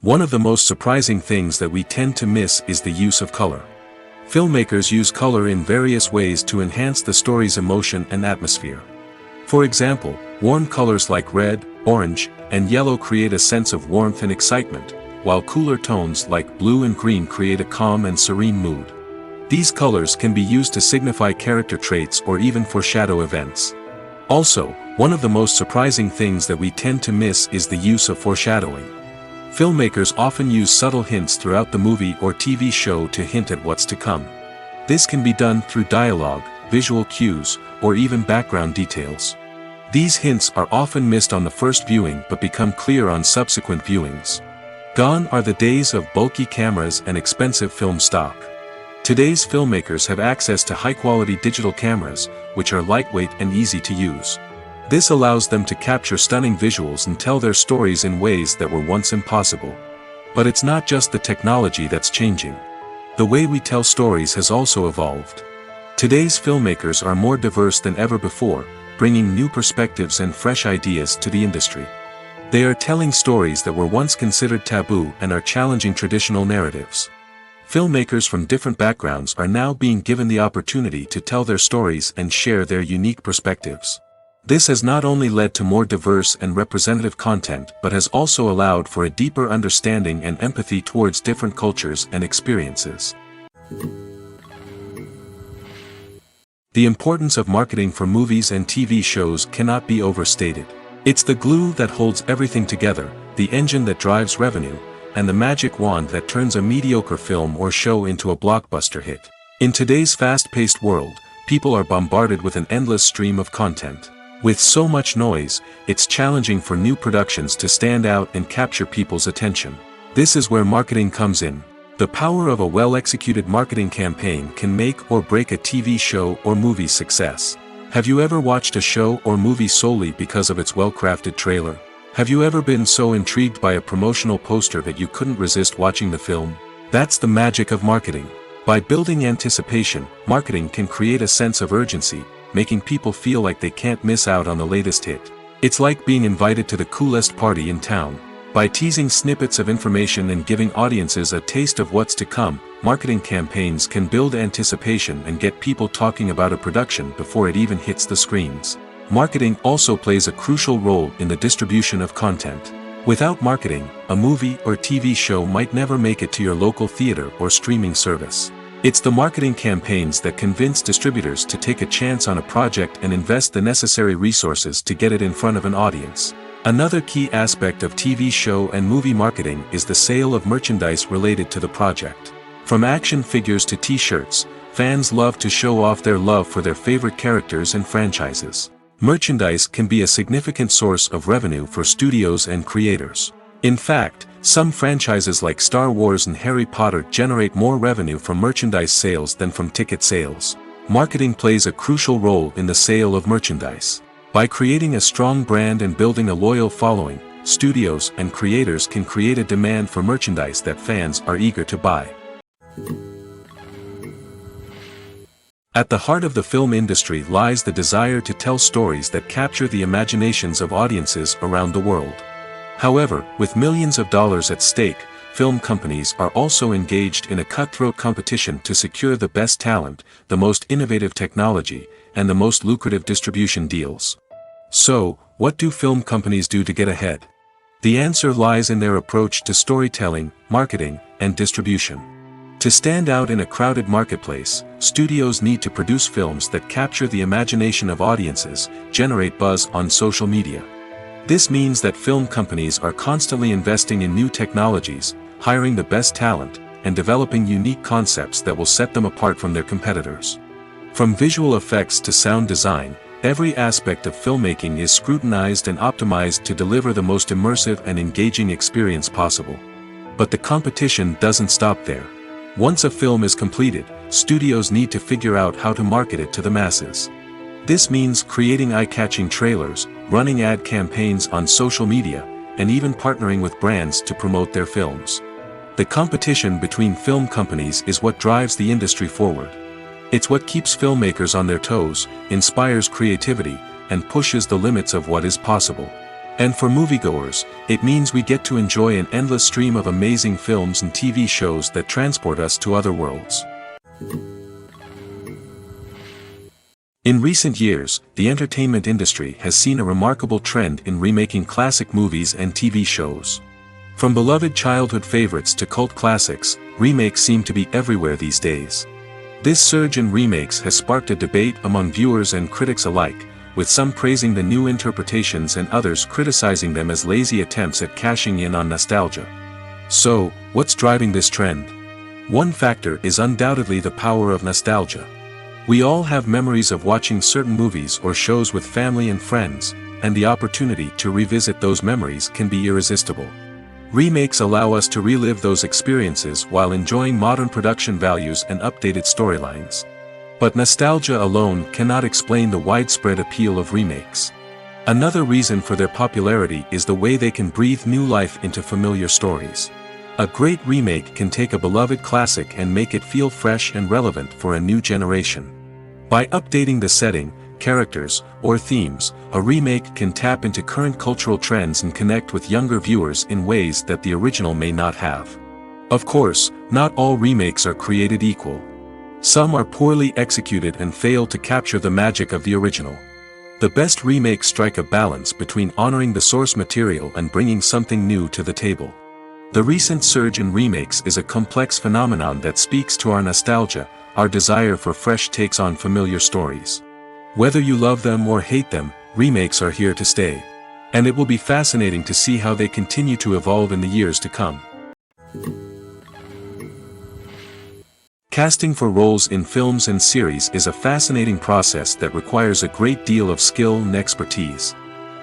One of the most surprising things that we tend to miss is the use of color. Filmmakers use color in various ways to enhance the story's emotion and atmosphere. For example, warm colors like red, orange, and yellow create a sense of warmth and excitement, while cooler tones like blue and green create a calm and serene mood. These colors can be used to signify character traits or even foreshadow events. Also, one of the most surprising things that we tend to miss is the use of foreshadowing. Filmmakers often use subtle hints throughout the movie or TV show to hint at what's to come. This can be done through dialogue, visual cues, or even background details. These hints are often missed on the first viewing but become clear on subsequent viewings. Gone are the days of bulky cameras and expensive film stock. Today's filmmakers have access to high-quality digital cameras, which are lightweight and easy to use. This allows them to capture stunning visuals and tell their stories in ways that were once impossible. But it's not just the technology that's changing. The way we tell stories has also evolved. Today's filmmakers are more diverse than ever before, bringing new perspectives and fresh ideas to the industry. They are telling stories that were once considered taboo and are challenging traditional narratives. Filmmakers from different backgrounds are now being given the opportunity to tell their stories and share their unique perspectives. This has not only led to more diverse and representative content but has also allowed for a deeper understanding and empathy towards different cultures and experiences. The importance of marketing for movies and TV shows cannot be overstated. It's the glue that holds everything together, the engine that drives revenue, and the magic wand that turns a mediocre film or show into a blockbuster hit. In today's fast-paced world, people are bombarded with an endless stream of content. With so much noise, it's challenging for new productions to stand out and capture people's attention. This is where marketing comes in. The power of a well-executed marketing campaign can make or break a TV show or movie's success. Have you ever watched a show or movie solely because of its well-crafted trailer? Have you ever been so intrigued by a promotional poster that you couldn't resist watching the film? That's the magic of marketing. By building anticipation, marketing can create a sense of urgency, making people feel like they can't miss out on the latest hit. It's like being invited to the coolest party in town. By teasing snippets of information and giving audiences a taste of what's to come, marketing campaigns can build anticipation and get people talking about a production before it even hits the screens. Marketing also plays a crucial role in the distribution of content. Without marketing, a movie or TV show might never make it to your local theater or streaming service. It's the marketing campaigns that convince distributors to take a chance on a project and invest the necessary resources to get it in front of an audience. Another key aspect of TV show and movie marketing is the sale of merchandise related to the project. From action figures to t-shirts, fans love to show off their love for their favorite characters and franchises. Merchandise can be a significant source of revenue for studios and creators. In fact, some franchises like Star Wars and Harry Potter generate more revenue from merchandise sales than from ticket sales. Marketing plays a crucial role in the sale of merchandise. By creating a strong brand and building a loyal following, studios and creators can create a demand for merchandise that fans are eager to buy. At the heart of the film industry lies the desire to tell stories that capture the imaginations of audiences around the world. However, with millions of dollars at stake, film companies are also engaged in a cutthroat competition to secure the best talent, the most innovative technology, and the most lucrative distribution deals. So, what do film companies do to get ahead? The answer lies in their approach to storytelling, marketing, and distribution. To stand out in a crowded marketplace, studios need to produce films that capture the imagination of audiences, generate buzz on social media. This means that film companies are constantly investing in new technologies, hiring the best talent, and developing unique concepts that will set them apart from their competitors. From visual effects to sound design, every aspect of filmmaking is scrutinized and optimized to deliver the most immersive and engaging experience possible. But the competition doesn't stop there. Once a film is completed, studios need to figure out how to market it to the masses. This means creating eye-catching trailers, running ad campaigns on social media, and even partnering with brands to promote their films. The competition between film companies is what drives the industry forward. It's what keeps filmmakers on their toes, inspires creativity, and pushes the limits of what is possible. And for moviegoers, it means we get to enjoy an endless stream of amazing films and TV shows that transport us to other worlds. In recent years, the entertainment industry has seen a remarkable trend in remaking classic movies and TV shows. From beloved childhood favorites to cult classics, remakes seem to be everywhere these days. This surge in remakes has sparked a debate among viewers and critics alike, with some praising the new interpretations and others criticizing them as lazy attempts at cashing in on nostalgia. So, what's driving this trend? One factor is undoubtedly the power of nostalgia. We all have memories of watching certain movies or shows with family and friends, and the opportunity to revisit those memories can be irresistible. Remakes allow us to relive those experiences while enjoying modern production values and updated storylines. But nostalgia alone cannot explain the widespread appeal of remakes. Another reason for their popularity is the way they can breathe new life into familiar stories. A great remake can take a beloved classic and make it feel fresh and relevant for a new generation. By updating the setting, characters, or themes, a remake can tap into current cultural trends and connect with younger viewers in ways that the original may not have. Of course, not all remakes are created equal. Some are poorly executed and fail to capture the magic of the original. The best remakes strike a balance between honoring the source material and bringing something new to the table. The recent surge in remakes is a complex phenomenon that speaks to our nostalgia, our desire for fresh takes on familiar stories. Whether you love them or hate them, remakes are here to stay. And it will be fascinating to see how they continue to evolve in the years to come. Casting for roles in films and series is a fascinating process that requires a great deal of skill and expertise.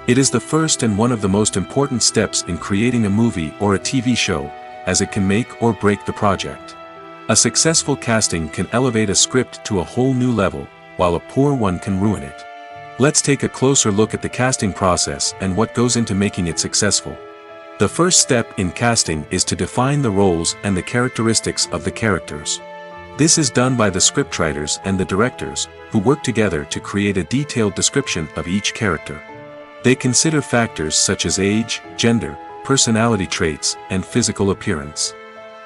It is the first and one of the most important steps in creating a movie or a TV show, as it can make or break the project. A successful casting can elevate a script to a whole new level, while a poor one can ruin it. Let's take a closer look at the casting process and what goes into making it successful. The first step in casting is to define the roles and the characteristics of the characters. This is done by the scriptwriters and the directors, who work together to create a detailed description of each character. They consider factors such as age, gender, personality traits, and physical appearance.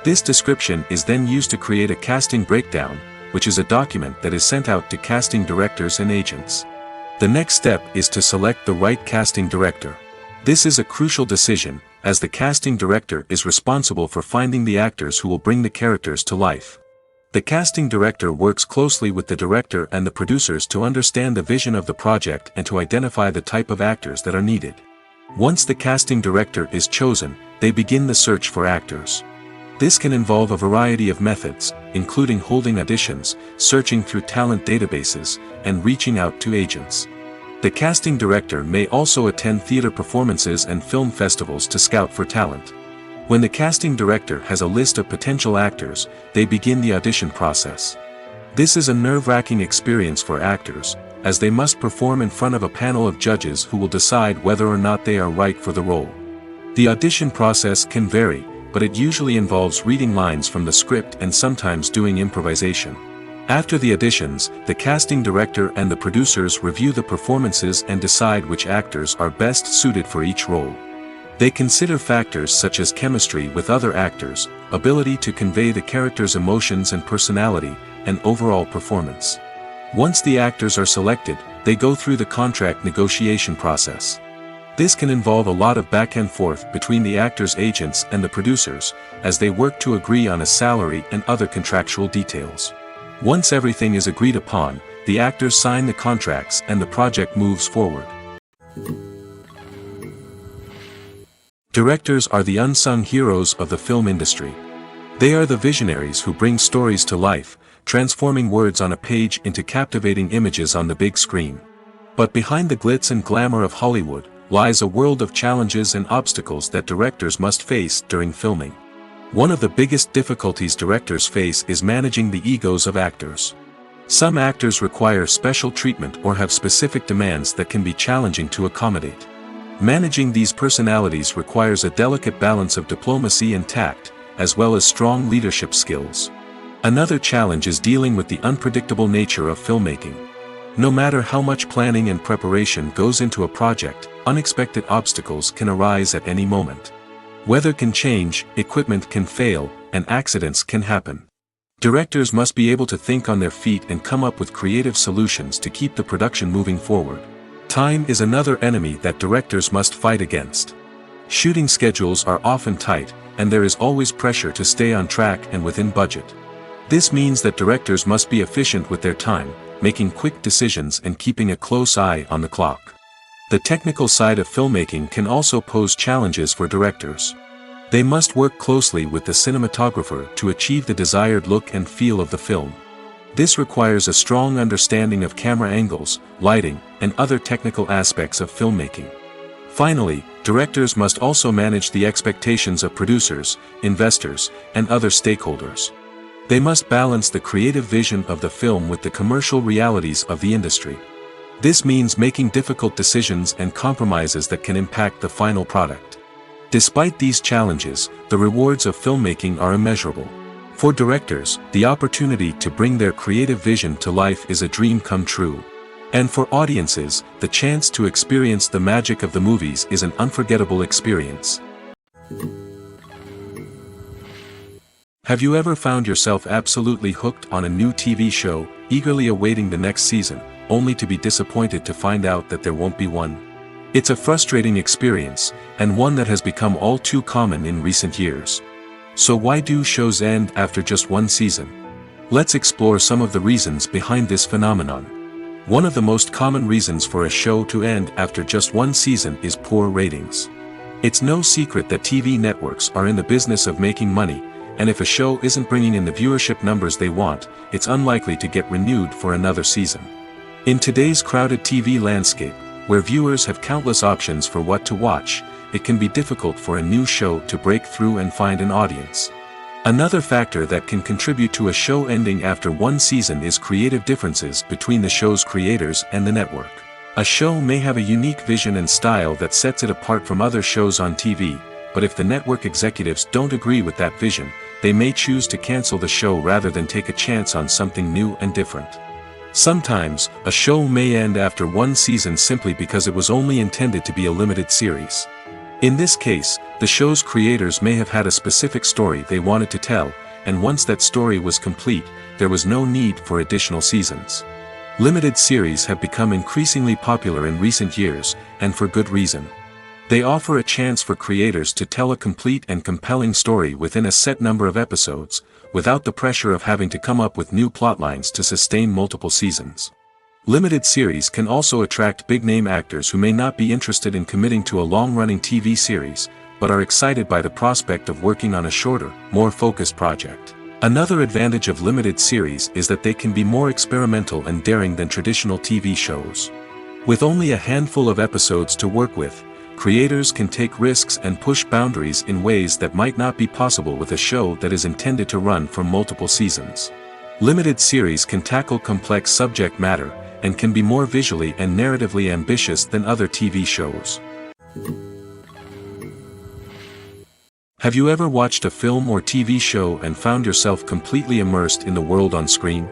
This description is then used to create a casting breakdown, which is a document that is sent out to casting directors and agents. The next step is to select the right casting director. This is a crucial decision, as the casting director is responsible for finding the actors who will bring the characters to life. The casting director works closely with the director and the producers to understand the vision of the project and to identify the type of actors that are needed. Once the casting director is chosen, they begin the search for actors. This can involve a variety of methods, including holding auditions, searching through talent databases, and reaching out to agents. The casting director may also attend theater performances and film festivals to scout for talent. When the casting director has a list of potential actors, they begin the audition process. This is a nerve-wracking experience for actors, as they must perform in front of a panel of judges who will decide whether or not they are right for the role. The audition process can vary, but it usually involves reading lines from the script and sometimes doing improvisation. After the auditions, the casting director and the producers review the performances and decide which actors are best suited for each role. They consider factors such as chemistry with other actors, ability to convey the character's emotions and personality, and overall performance. Once the actors are selected, they go through the contract negotiation process. This can involve a lot of back and forth between the actors' agents and the producers, as they work to agree on a salary and other contractual details. Once everything is agreed upon, the actors sign the contracts and the project moves forward. Directors are the unsung heroes of the film industry. They are the visionaries who bring stories to life, transforming words on a page into captivating images on the big screen. But behind the glitz and glamour of Hollywood, lies a world of challenges and obstacles that directors must face during filming. One of the biggest difficulties directors face is managing the egos of actors. Some actors require special treatment or have specific demands that can be challenging to accommodate. Managing these personalities requires a delicate balance of diplomacy and tact, as well as strong leadership skills. Another challenge is dealing with the unpredictable nature of filmmaking. No matter how much planning and preparation goes into a project, unexpected obstacles can arise at any moment. Weather can change, equipment can fail, and accidents can happen. Directors must be able to think on their feet and come up with creative solutions to keep the production moving forward. Time is another enemy that directors must fight against. Shooting schedules are often tight, and there is always pressure to stay on track and within budget. This means that directors must be efficient with their time, making quick decisions and keeping a close eye on the clock. The technical side of filmmaking can also pose challenges for directors. They must work closely with the cinematographer to achieve the desired look and feel of the film. This requires a strong understanding of camera angles, lighting, and other technical aspects of filmmaking. Finally, directors must also manage the expectations of producers, investors, and other stakeholders. They must balance the creative vision of the film with the commercial realities of the industry. This means making difficult decisions and compromises that can impact the final product. Despite these challenges, the rewards of filmmaking are immeasurable. For directors, the opportunity to bring their creative vision to life is a dream come true. And for audiences, the chance to experience the magic of the movies is an unforgettable experience. Have you ever found yourself absolutely hooked on a new TV show, eagerly awaiting the next season, only to be disappointed to find out that there won't be one? It's a frustrating experience, and one that has become all too common in recent years. So why do shows end after just one season? Let's explore some of the reasons behind this phenomenon. One of the most common reasons for a show to end after just one season is poor ratings. It's no secret that TV networks are in the business of making money, and if a show isn't bringing in the viewership numbers they want, it's unlikely to get renewed for another season. In today's crowded TV landscape, where viewers have countless options for what to watch, it can be difficult for a new show to break through and find an audience. Another factor that can contribute to a show ending after one season is creative differences between the show's creators and the network. A show may have a unique vision and style that sets it apart from other shows on TV, but if the network executives don't agree with that vision, they may choose to cancel the show rather than take a chance on something new and different. Sometimes, a show may end after one season simply because it was only intended to be a limited series. In this case, the show's creators may have had a specific story they wanted to tell, and once that story was complete, there was no need for additional seasons. Limited series have become increasingly popular in recent years, and for good reason. They offer a chance for creators to tell a complete and compelling story within a set number of episodes, without the pressure of having to come up with new plotlines to sustain multiple seasons. Limited series can also attract big-name actors who may not be interested in committing to a long-running TV series, but are excited by the prospect of working on a shorter, more focused project. Another advantage of limited series is that they can be more experimental and daring than traditional TV shows. With only a handful of episodes to work with, creators can take risks and push boundaries in ways that might not be possible with a show that is intended to run for multiple seasons. Limited series can tackle complex subject matter, and can be more visually and narratively ambitious than other TV shows. Have you ever watched a film or TV show and found yourself completely immersed in the world on screen?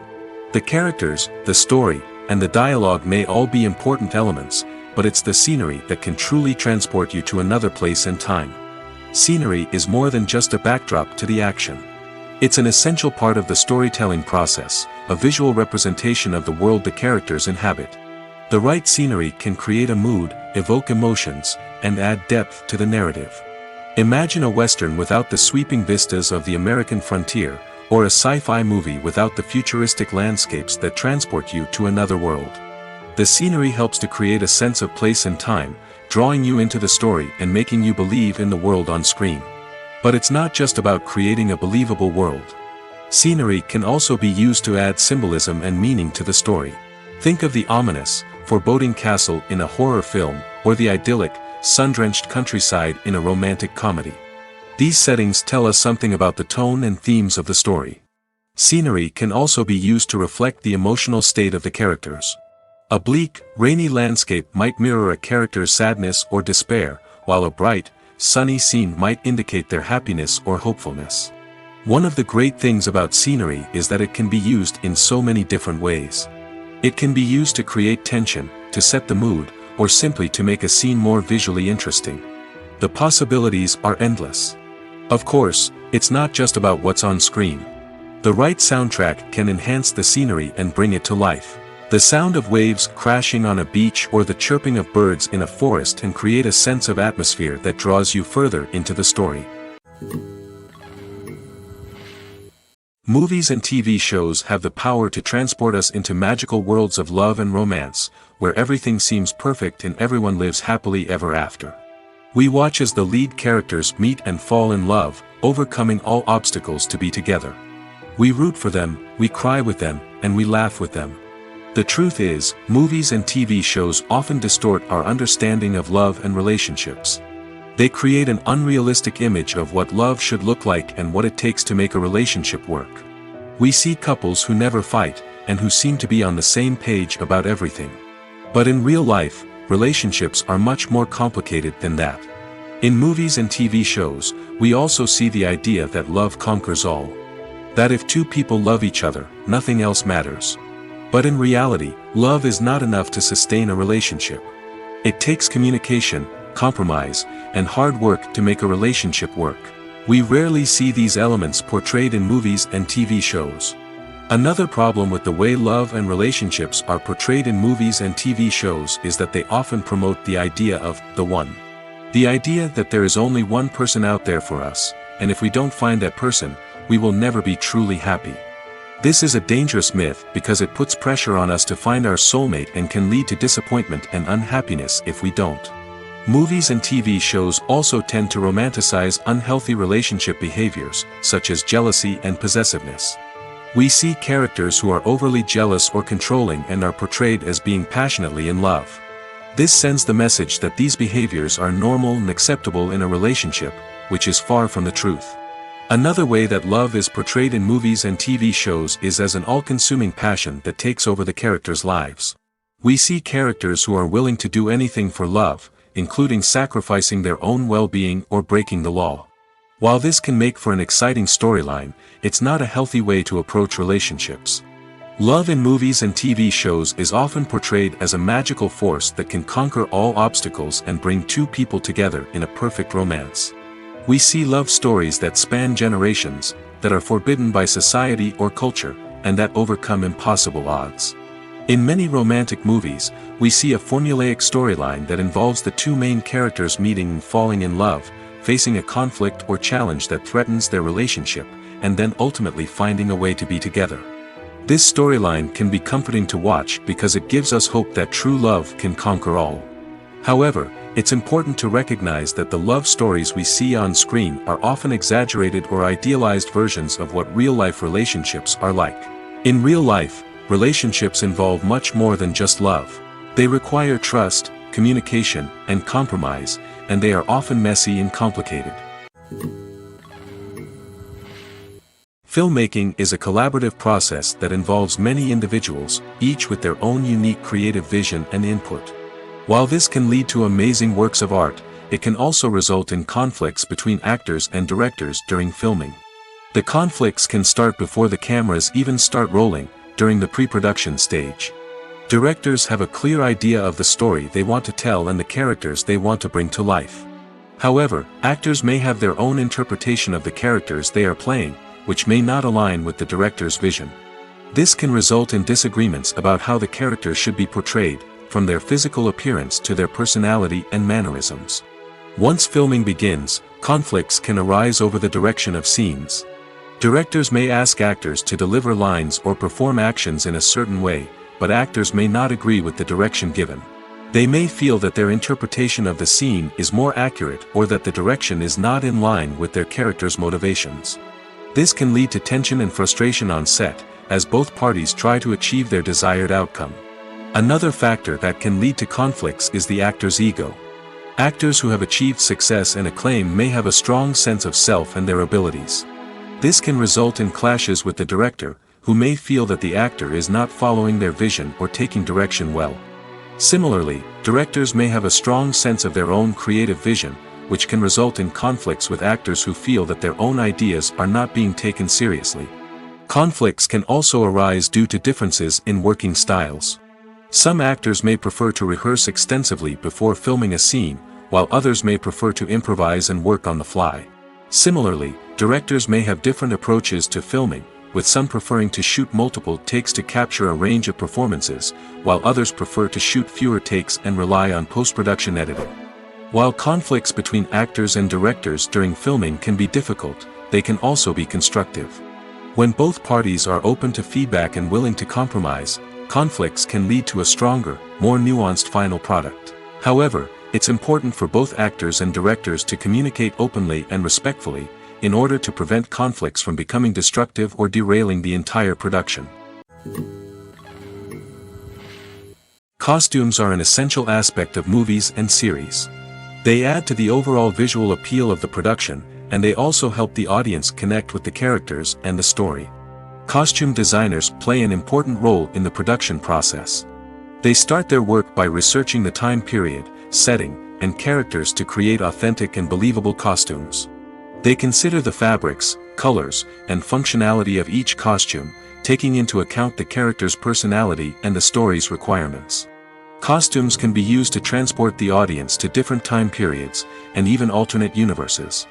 The characters, the story, and the dialogue may all be important elements, but it's the scenery that can truly transport you to another place and time. Scenery is more than just a backdrop to the action. It's an essential part of the storytelling process, a visual representation of the world the characters inhabit. The right scenery can create a mood, evoke emotions, and add depth to the narrative. Imagine a Western without the sweeping vistas of the American frontier, or a sci-fi movie without the futuristic landscapes that transport you to another world. The scenery helps to create a sense of place and time, drawing you into the story and making you believe in the world on screen. But it's not just about creating a believable world. Scenery can also be used to add symbolism and meaning to the story. Think of the ominous, foreboding castle in a horror film, or the idyllic, sun-drenched countryside in a romantic comedy. These settings tell us something about the tone and themes of the story. Scenery can also be used to reflect the emotional state of the characters. A bleak, rainy landscape might mirror a character's sadness or despair, while a bright, sunny scene might indicate their happiness or hopefulness. One of the great things about scenery is that it can be used in so many different ways. It can be used to create tension, to set the mood, or simply to make a scene more visually interesting. The possibilities are endless. Of course, it's not just about what's on screen. The right soundtrack can enhance the scenery and bring it to life. The sound of waves crashing on a beach or the chirping of birds in a forest can create a sense of atmosphere that draws you further into the story. Movies and TV shows have the power to transport us into magical worlds of love and romance, where everything seems perfect and everyone lives happily ever after. We watch as the lead characters meet and fall in love, overcoming all obstacles to be together. We root for them, we cry with them, and we laugh with them. The truth is, movies and TV shows often distort our understanding of love and relationships. They create an unrealistic image of what love should look like and what it takes to make a relationship work. We see couples who never fight, and who seem to be on the same page about everything. But in real life, relationships are much more complicated than that. In movies and TV shows, we also see the idea that love conquers all. That if two people love each other, nothing else matters. But in reality, love is not enough to sustain a relationship. It takes communication, compromise, and hard work to make a relationship work. We rarely see these elements portrayed in movies and TV shows. Another problem with the way love and relationships are portrayed in movies and TV shows is that they often promote the idea of the one. The idea that there is only one person out there for us, and if we don't find that person, we will never be truly happy. This is a dangerous myth because it puts pressure on us to find our soulmate and can lead to disappointment and unhappiness if we don't. Movies and TV shows also tend to romanticize unhealthy relationship behaviors, such as jealousy and possessiveness. We see characters who are overly jealous or controlling and are portrayed as being passionately in love. This sends the message that these behaviors are normal and acceptable in a relationship, which is far from the truth. Another way that love is portrayed in movies and TV shows is as an all-consuming passion that takes over the characters' lives. We see characters who are willing to do anything for love, including sacrificing their own well-being or breaking the law. While this can make for an exciting storyline, it's not a healthy way to approach relationships. Love in movies and TV shows is often portrayed as a magical force that can conquer all obstacles and bring two people together in a perfect romance. We see love stories that span generations, that are forbidden by society or culture, and that overcome impossible odds. In many romantic movies, we see a formulaic storyline that involves the two main characters meeting and falling in love, facing a conflict or challenge that threatens their relationship, and then ultimately finding a way to be together. This storyline can be comforting to watch because it gives us hope that true love can conquer all. However, it's important to recognize that the love stories we see on screen are often exaggerated or idealized versions of what real-life relationships are like. In real life, relationships involve much more than just love. They require trust, communication, and compromise, and they are often messy and complicated. Filmmaking is a collaborative process that involves many individuals, each with their own unique creative vision and input. While this can lead to amazing works of art, it can also result in conflicts between actors and directors during filming. The conflicts can start before the cameras even start rolling, during the pre-production stage. Directors have a clear idea of the story they want to tell and the characters they want to bring to life. However, actors may have their own interpretation of the characters they are playing, which may not align with the director's vision. This can result in disagreements about how the characters should be portrayed, from their physical appearance to their personality and mannerisms. Once filming begins, conflicts can arise over the direction of scenes. Directors may ask actors to deliver lines or perform actions in a certain way, but actors may not agree with the direction given. They may feel that their interpretation of the scene is more accurate or that the direction is not in line with their character's motivations. This can lead to tension and frustration on set, as both parties try to achieve their desired outcome. Another factor that can lead to conflicts is the actor's ego. Actors who have achieved success and acclaim may have a strong sense of self and their abilities. This can result in clashes with the director, who may feel that the actor is not following their vision or taking direction well. Similarly, directors may have a strong sense of their own creative vision, which can result in conflicts with actors who feel that their own ideas are not being taken seriously. Conflicts can also arise due to differences in working styles. Some actors may prefer to rehearse extensively before filming a scene, while others may prefer to improvise and work on the fly. Similarly, directors may have different approaches to filming, with some preferring to shoot multiple takes to capture a range of performances, while others prefer to shoot fewer takes and rely on post-production editing. While conflicts between actors and directors during filming can be difficult, they can also be constructive. When both parties are open to feedback and willing to compromise, conflicts can lead to a stronger, more nuanced final product. However, it's important for both actors and directors to communicate openly and respectfully, in order to prevent conflicts from becoming destructive or derailing the entire production. Costumes are an essential aspect of movies and series. They add to the overall visual appeal of the production, and they also help the audience connect with the characters and the story. Costume designers play an important role in the production process. They start their work by researching the time period, setting, and characters to create authentic and believable costumes. They consider the fabrics, colors, and functionality of each costume, taking into account the character's personality and the story's requirements. Costumes can be used to transport the audience to different time periods, and even alternate universes.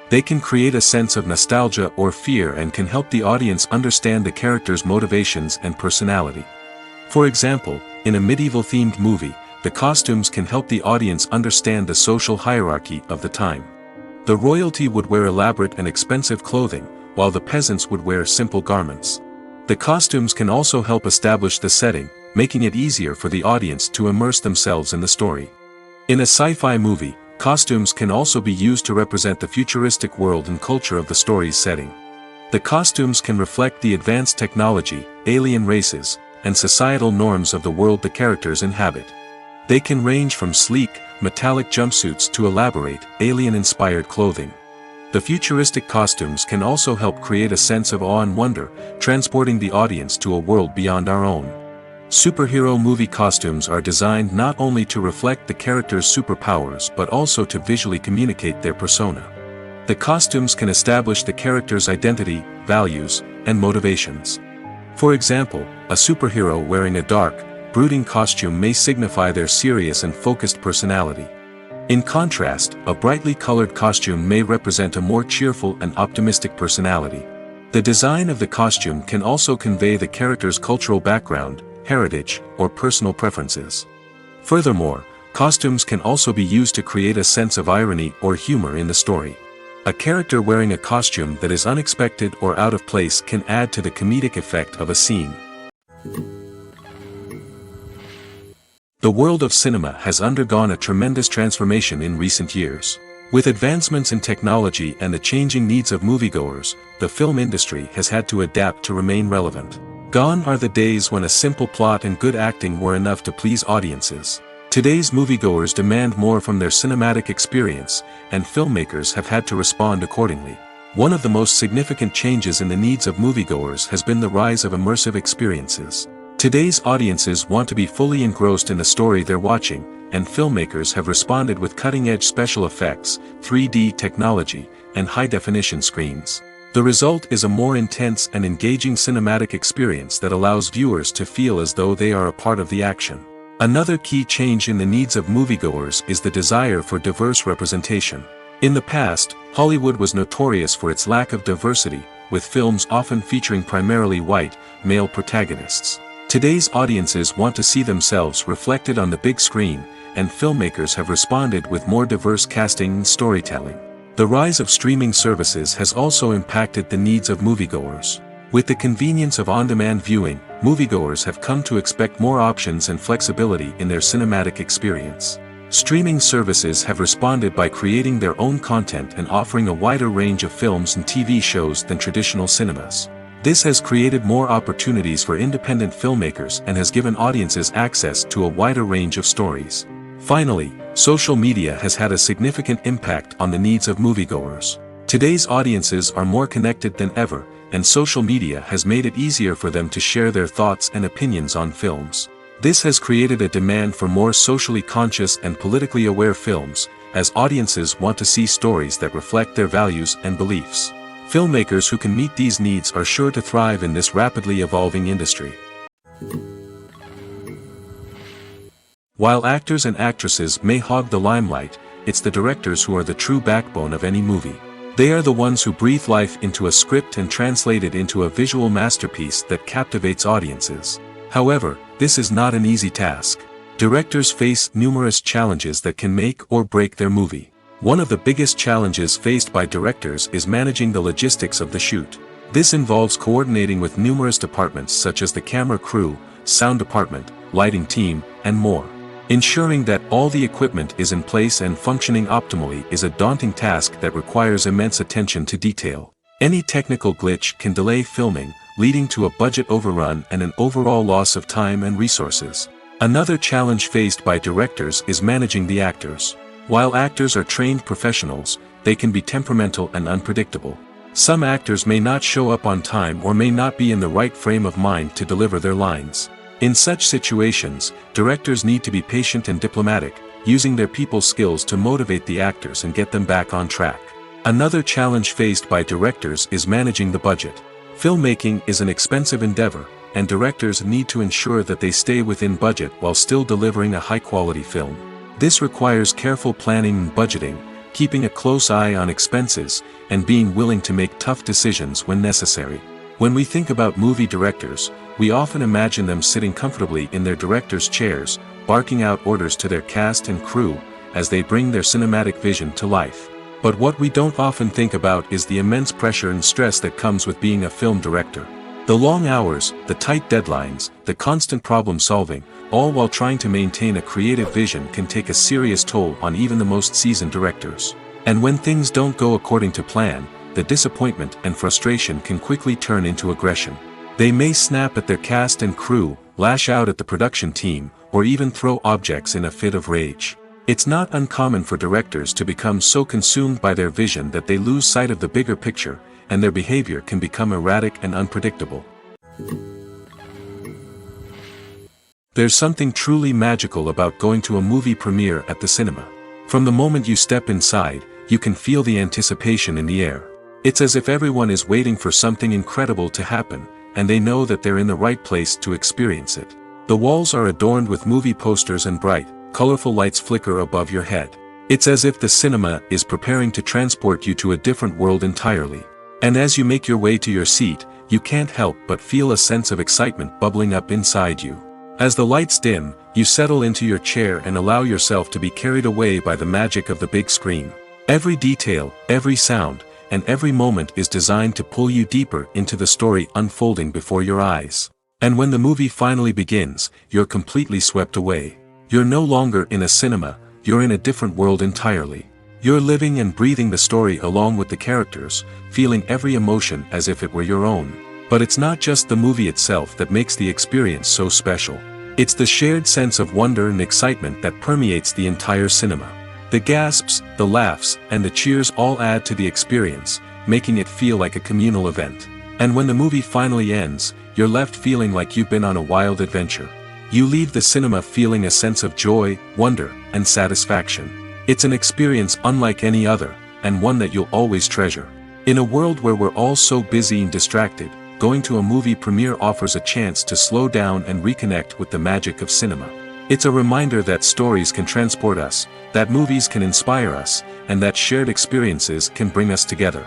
They can create a sense of nostalgia or fear and can help the audience understand the character's motivations and personality. For example, in a medieval-themed movie, the costumes can help the audience understand the social hierarchy of the time. The royalty would wear elaborate and expensive clothing, while the peasants would wear simple garments. The costumes can also help establish the setting, making it easier for the audience to immerse themselves in the story. In a sci-fi movie, costumes can also be used to represent the futuristic world and culture of the story's setting. The costumes can reflect the advanced technology, alien races, and societal norms of the world the characters inhabit. They can range from sleek, metallic jumpsuits to elaborate, alien-inspired clothing. The futuristic costumes can also help create a sense of awe and wonder, transporting the audience to a world beyond our own. Superhero movie costumes are designed not only to reflect the character's superpowers but also to visually communicate their persona. The costumes can establish the character's identity, values, and motivations. For example, a superhero wearing a dark, brooding costume may signify their serious and focused personality. In contrast, a brightly colored costume may represent a more cheerful and optimistic personality. The design of the costume can also convey the character's cultural background, heritage, or personal preferences. Furthermore, costumes can also be used to create a sense of irony or humor in the story. A character wearing a costume that is unexpected or out of place can add to the comedic effect of a scene. The world of cinema has undergone a tremendous transformation in recent years. With advancements in technology and the changing needs of moviegoers, the film industry has had to adapt to remain relevant. Gone are the days when a simple plot and good acting were enough to please audiences. Today's moviegoers demand more from their cinematic experience, and filmmakers have had to respond accordingly. One of the most significant changes in the needs of moviegoers has been the rise of immersive experiences. Today's audiences want to be fully engrossed in the story they're watching, and filmmakers have responded with cutting-edge special effects, 3D technology, and high-definition screens. The result is a more intense and engaging cinematic experience that allows viewers to feel as though they are a part of the action. Another key change in the needs of moviegoers is the desire for diverse representation. In the past, Hollywood was notorious for its lack of diversity, with films often featuring primarily white, male protagonists. Today's audiences want to see themselves reflected on the big screen, and filmmakers have responded with more diverse casting and storytelling. The rise of streaming services has also impacted the needs of moviegoers. With the convenience of on-demand viewing, moviegoers have come to expect more options and flexibility in their cinematic experience. Streaming services have responded by creating their own content and offering a wider range of films and TV shows than traditional cinemas. This has created more opportunities for independent filmmakers and has given audiences access to a wider range of stories. Finally, social media has had a significant impact on the needs of moviegoers. Today's audiences are more connected than ever, and social media has made it easier for them to share their thoughts and opinions on films. This has created a demand for more socially conscious and politically aware films, as audiences want to see stories that reflect their values and beliefs. Filmmakers who can meet these needs are sure to thrive in this rapidly evolving industry. While actors and actresses may hog the limelight, it's the directors who are the true backbone of any movie. They are the ones who breathe life into a script and translate it into a visual masterpiece that captivates audiences. However, this is not an easy task. Directors face numerous challenges that can make or break their movie. One of the biggest challenges faced by directors is managing the logistics of the shoot. This involves coordinating with numerous departments such as the camera crew, sound department, lighting team, and more. Ensuring that all the equipment is in place and functioning optimally is a daunting task that requires immense attention to detail. Any technical glitch can delay filming, leading to a budget overrun and an overall loss of time and resources. Another challenge faced by directors is managing the actors. While actors are trained professionals, they can be temperamental and unpredictable. Some actors may not show up on time or may not be in the right frame of mind to deliver their lines. In such situations, directors need to be patient and diplomatic, using their people skills to motivate the actors and get them back on track. Another challenge faced by directors is managing the budget. Filmmaking is an expensive endeavor, and directors need to ensure that they stay within budget while still delivering a high-quality film. This requires careful planning and budgeting, keeping a close eye on expenses, and being willing to make tough decisions when necessary. When we think about movie directors, we often imagine them sitting comfortably in their director's chairs, barking out orders to their cast and crew, as they bring their cinematic vision to life. But what we don't often think about is the immense pressure and stress that comes with being a film director. The long hours, the tight deadlines, the constant problem solving, all while trying to maintain a creative vision can take a serious toll on even the most seasoned directors. And when things don't go according to plan, the disappointment and frustration can quickly turn into aggression. They may snap at their cast and crew, lash out at the production team, or even throw objects in a fit of rage. It's not uncommon for directors to become so consumed by their vision that they lose sight of the bigger picture, and their behavior can become erratic and unpredictable. There's something truly magical about going to a movie premiere at the cinema. From the moment you step inside, you can feel the anticipation in the air. It's as if everyone is waiting for something incredible to happen, and they know that they're in the right place to experience it. The walls are adorned with movie posters and bright, colorful lights flicker above your head. It's as if the cinema is preparing to transport you to a different world entirely. And as you make your way to your seat, you can't help but feel a sense of excitement bubbling up inside you. As the lights dim, you settle into your chair and allow yourself to be carried away by the magic of the big screen. Every detail, every sound, and every moment is designed to pull you deeper into the story unfolding before your eyes. And when the movie finally begins, you're completely swept away. You're no longer in a cinema, you're in a different world entirely. You're living and breathing the story along with the characters, feeling every emotion as if it were your own. But it's not just the movie itself that makes the experience so special. It's the shared sense of wonder and excitement that permeates the entire cinema. The gasps, the laughs, and the cheers all add to the experience, making it feel like a communal event. And when the movie finally ends, you're left feeling like you've been on a wild adventure. You leave the cinema feeling a sense of joy, wonder, and satisfaction. It's an experience unlike any other, and one that you'll always treasure. In a world where we're all so busy and distracted, going to a movie premiere offers a chance to slow down and reconnect with the magic of cinema. It's a reminder that stories can transport us, that movies can inspire us, and that shared experiences can bring us together.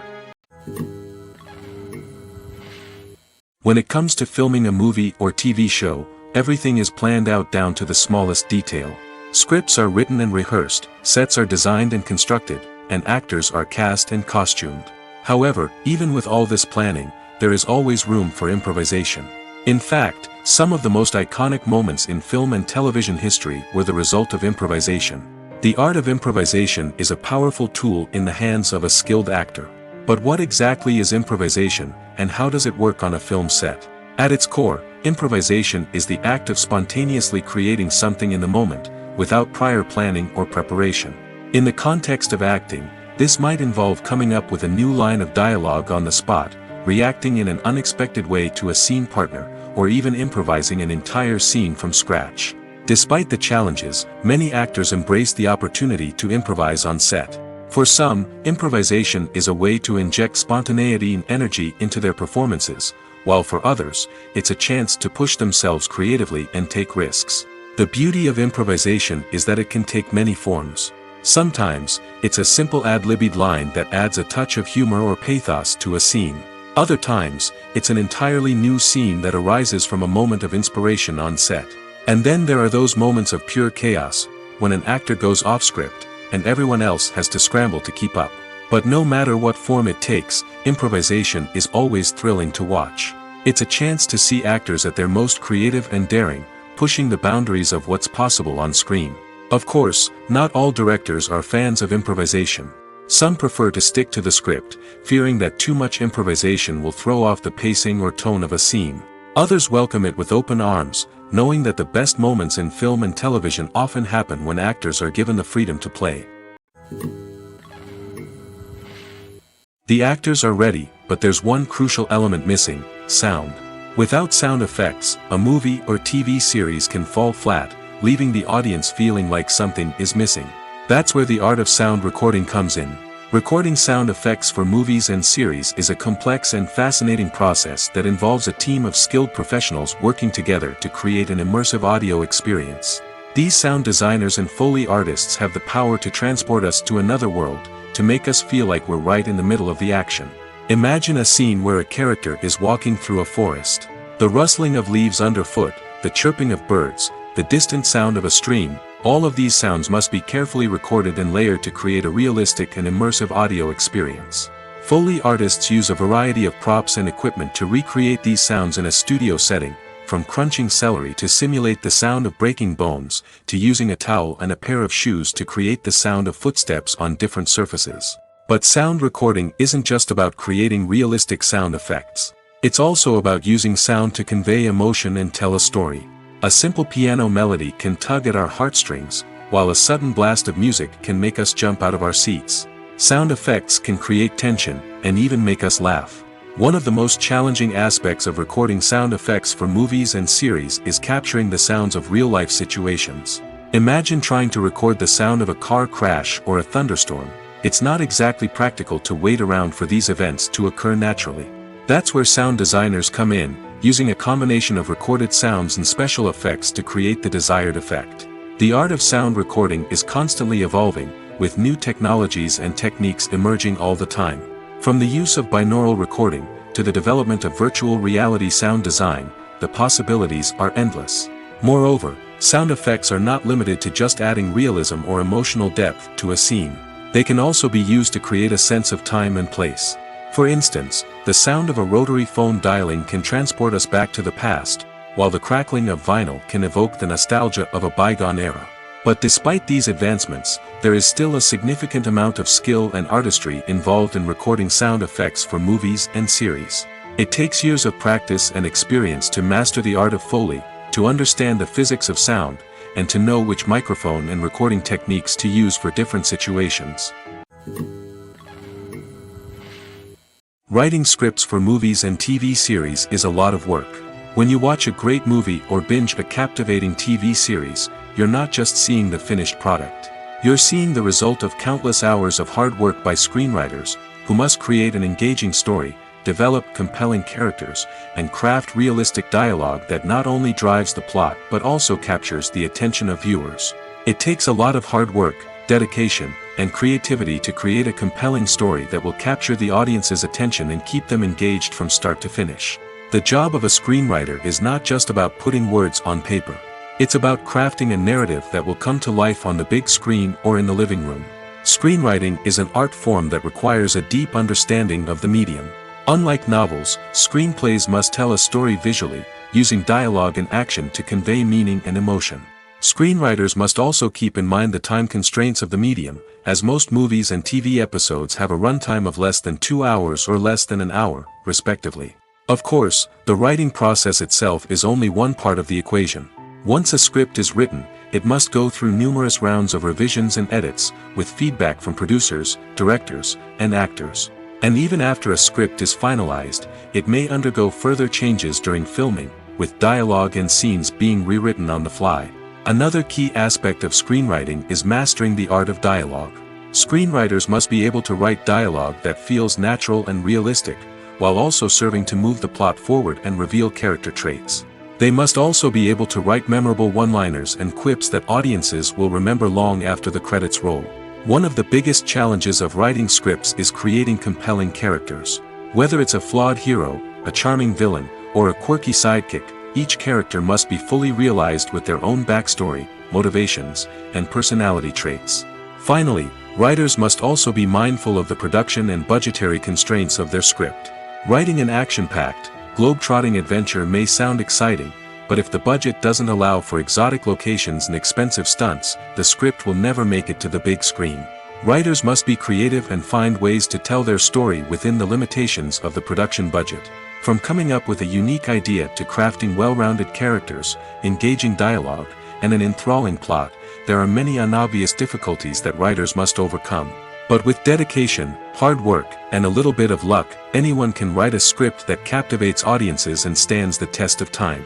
When it comes to filming a movie or TV show, everything is planned out down to the smallest detail. Scripts are written and rehearsed, sets are designed and constructed, and actors are cast and costumed. However, even with all this planning, there is always room for improvisation. In fact, some of the most iconic moments in film and television history were the result of improvisation. The art of improvisation is a powerful tool in the hands of a skilled actor. But what exactly is improvisation, and how does it work on a film set? At its core, improvisation is the act of spontaneously creating something in the moment, without prior planning or preparation. In the context of acting, this might involve coming up with a new line of dialogue on the spot, reacting in an unexpected way to a scene partner, or even improvising an entire scene from scratch. Despite the challenges, many actors embrace the opportunity to improvise on set. For some, improvisation is a way to inject spontaneity and energy into their performances, while for others, it's a chance to push themselves creatively and take risks. The beauty of improvisation is that it can take many forms. Sometimes, it's a simple ad-libbed line that adds a touch of humor or pathos to a scene. Other times, it's an entirely new scene that arises from a moment of inspiration on set. And then there are those moments of pure chaos, when an actor goes off script, and everyone else has to scramble to keep up. But no matter what form it takes, improvisation is always thrilling to watch. It's a chance to see actors at their most creative and daring, pushing the boundaries of what's possible on screen. Of course, not all directors are fans of improvisation. Some prefer to stick to the script, fearing that too much improvisation will throw off the pacing or tone of a scene. Others welcome it with open arms, knowing that the best moments in film and television often happen when actors are given the freedom to play. The actors are ready, but there's one crucial element missing: sound. Without sound effects, a movie or TV series can fall flat, leaving the audience feeling like something is missing. That's where the art of sound recording comes in. Recording sound effects for movies and series is a complex and fascinating process that involves a team of skilled professionals working together to create an immersive audio experience. These sound designers and Foley artists have the power to transport us to another world, to make us feel like we're right in the middle of the action. Imagine a scene where a character is walking through a forest. The rustling of leaves underfoot, the chirping of birds, the distant sound of a stream, all of these sounds must be carefully recorded and layered to create a realistic and immersive audio experience. Foley artists use a variety of props and equipment to recreate these sounds in a studio setting, from crunching celery to simulate the sound of breaking bones, to using a towel and a pair of shoes to create the sound of footsteps on different surfaces. But sound recording isn't just about creating realistic sound effects. It's also about using sound to convey emotion and tell a story. A simple piano melody can tug at our heartstrings, while a sudden blast of music can make us jump out of our seats. Sound effects can create tension, and even make us laugh. One of the most challenging aspects of recording sound effects for movies and series is capturing the sounds of real-life situations. Imagine trying to record the sound of a car crash or a thunderstorm. It's not exactly practical to wait around for these events to occur naturally. That's where sound designers come in, using a combination of recorded sounds and special effects to create the desired effect. The art of sound recording is constantly evolving, with new technologies and techniques emerging all the time. From the use of binaural recording, to the development of virtual reality sound design, the possibilities are endless. Moreover, sound effects are not limited to just adding realism or emotional depth to a scene. They can also be used to create a sense of time and place. For instance, the sound of a rotary phone dialing can transport us back to the past, while the crackling of vinyl can evoke the nostalgia of a bygone era. But despite these advancements, there is still a significant amount of skill and artistry involved in recording sound effects for movies and series. It takes years of practice and experience to master the art of Foley, to understand the physics of sound, and to know which microphone and recording techniques to use for different situations. Writing scripts for movies and TV series is a lot of work. When you watch a great movie or binge a captivating TV series, you're not just seeing the finished product. You're seeing the result of countless hours of hard work by screenwriters, who must create an engaging story, develop compelling characters, and craft realistic dialogue that not only drives the plot but also captures the attention of viewers. It takes a lot of hard work, dedication, and creativity to create a compelling story that will capture the audience's attention and keep them engaged from start to finish. The job of a screenwriter is not just about putting words on paper. It's about crafting a narrative that will come to life on the big screen or in the living room. Screenwriting is an art form that requires a deep understanding of the medium. Unlike novels, screenplays must tell a story visually, using dialogue and action to convey meaning and emotion. Screenwriters must also keep in mind the time constraints of the medium, as most movies and TV episodes have a runtime of less than 2 hours or less than an hour, respectively. Of course, the writing process itself is only one part of the equation. Once a script is written, it must go through numerous rounds of revisions and edits, with feedback from producers, directors, and actors. And even after a script is finalized, it may undergo further changes during filming, with dialogue and scenes being rewritten on the fly. Another key aspect of screenwriting is mastering the art of dialogue. Screenwriters must be able to write dialogue that feels natural and realistic, while also serving to move the plot forward and reveal character traits. They must also be able to write memorable one-liners and quips that audiences will remember long after the credits roll. One of the biggest challenges of writing scripts is creating compelling characters. Whether it's a flawed hero, a charming villain, or a quirky sidekick, each character must be fully realized with their own backstory, motivations, and personality traits. Finally, writers must also be mindful of the production and budgetary constraints of their script. Writing an action-packed, globe-trotting adventure may sound exciting, but if the budget doesn't allow for exotic locations and expensive stunts, the script will never make it to the big screen. Writers must be creative and find ways to tell their story within the limitations of the production budget. From coming up with a unique idea to crafting well-rounded characters, engaging dialogue, and an enthralling plot, there are many unobvious difficulties that writers must overcome. But with dedication, hard work, and a little bit of luck, anyone can write a script that captivates audiences and stands the test of time.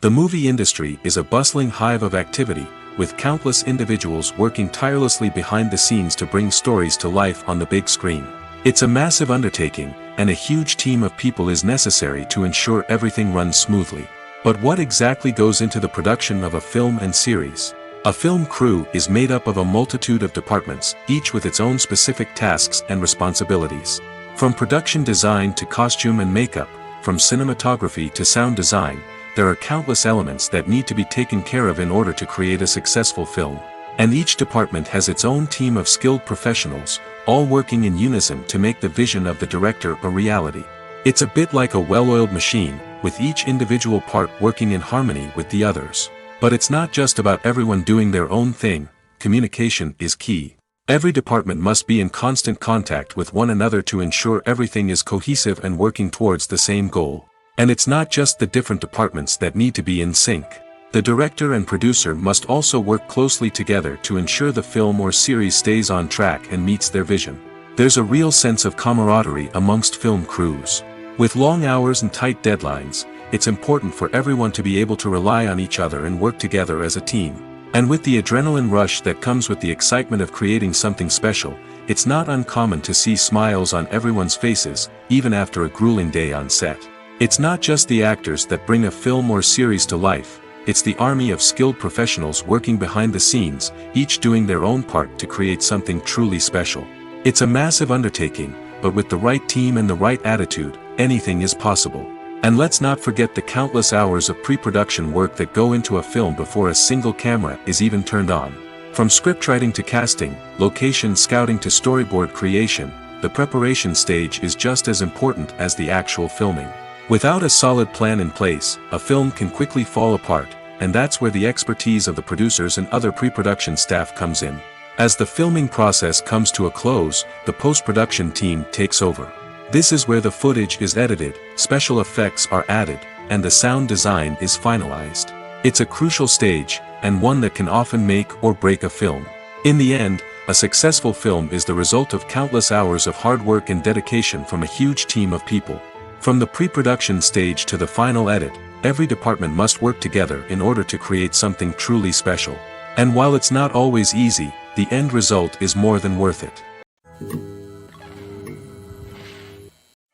The movie industry is a bustling hive of activity, with countless individuals working tirelessly behind the scenes to bring stories to life on the big screen. It's a massive undertaking, and a huge team of people is necessary to ensure everything runs smoothly. But what exactly goes into the production of a film and series? A film crew is made up of a multitude of departments, each with its own specific tasks and responsibilities. From production design to costume and makeup, from cinematography to sound design, there are countless elements that need to be taken care of in order to create a successful film. And each department has its own team of skilled professionals, all working in unison to make the vision of the director a reality. It's a bit like a well-oiled machine, with each individual part working in harmony with the others. But it's not just about everyone doing their own thing. Communication is key. Every department must be in constant contact with one another to ensure everything is cohesive and working towards the same goal. And it's not just the different departments that need to be in sync. The director and producer must also work closely together to ensure the film or series stays on track and meets their vision. There's a real sense of camaraderie amongst film crews. With long hours and tight deadlines, it's important for everyone to be able to rely on each other and work together as a team. And with the adrenaline rush that comes with the excitement of creating something special, it's not uncommon to see smiles on everyone's faces, even after a grueling day on set. It's not just the actors that bring a film or series to life, it's the army of skilled professionals working behind the scenes, each doing their own part to create something truly special. It's a massive undertaking, but with the right team and the right attitude, anything is possible. And let's not forget the countless hours of pre-production work that go into a film before a single camera is even turned on. From scriptwriting to casting, location scouting to storyboard creation, the preparation stage is just as important as the actual filming. Without a solid plan in place, a film can quickly fall apart, and that's where the expertise of the producers and other pre-production staff comes in. As the filming process comes to a close, the post-production team takes over. This is where the footage is edited, special effects are added, and the sound design is finalized. It's a crucial stage, and one that can often make or break a film. In the end, a successful film is the result of countless hours of hard work and dedication from a huge team of people. From the pre-production stage to the final edit, every department must work together in order to create something truly special. And while it's not always easy, the end result is more than worth it.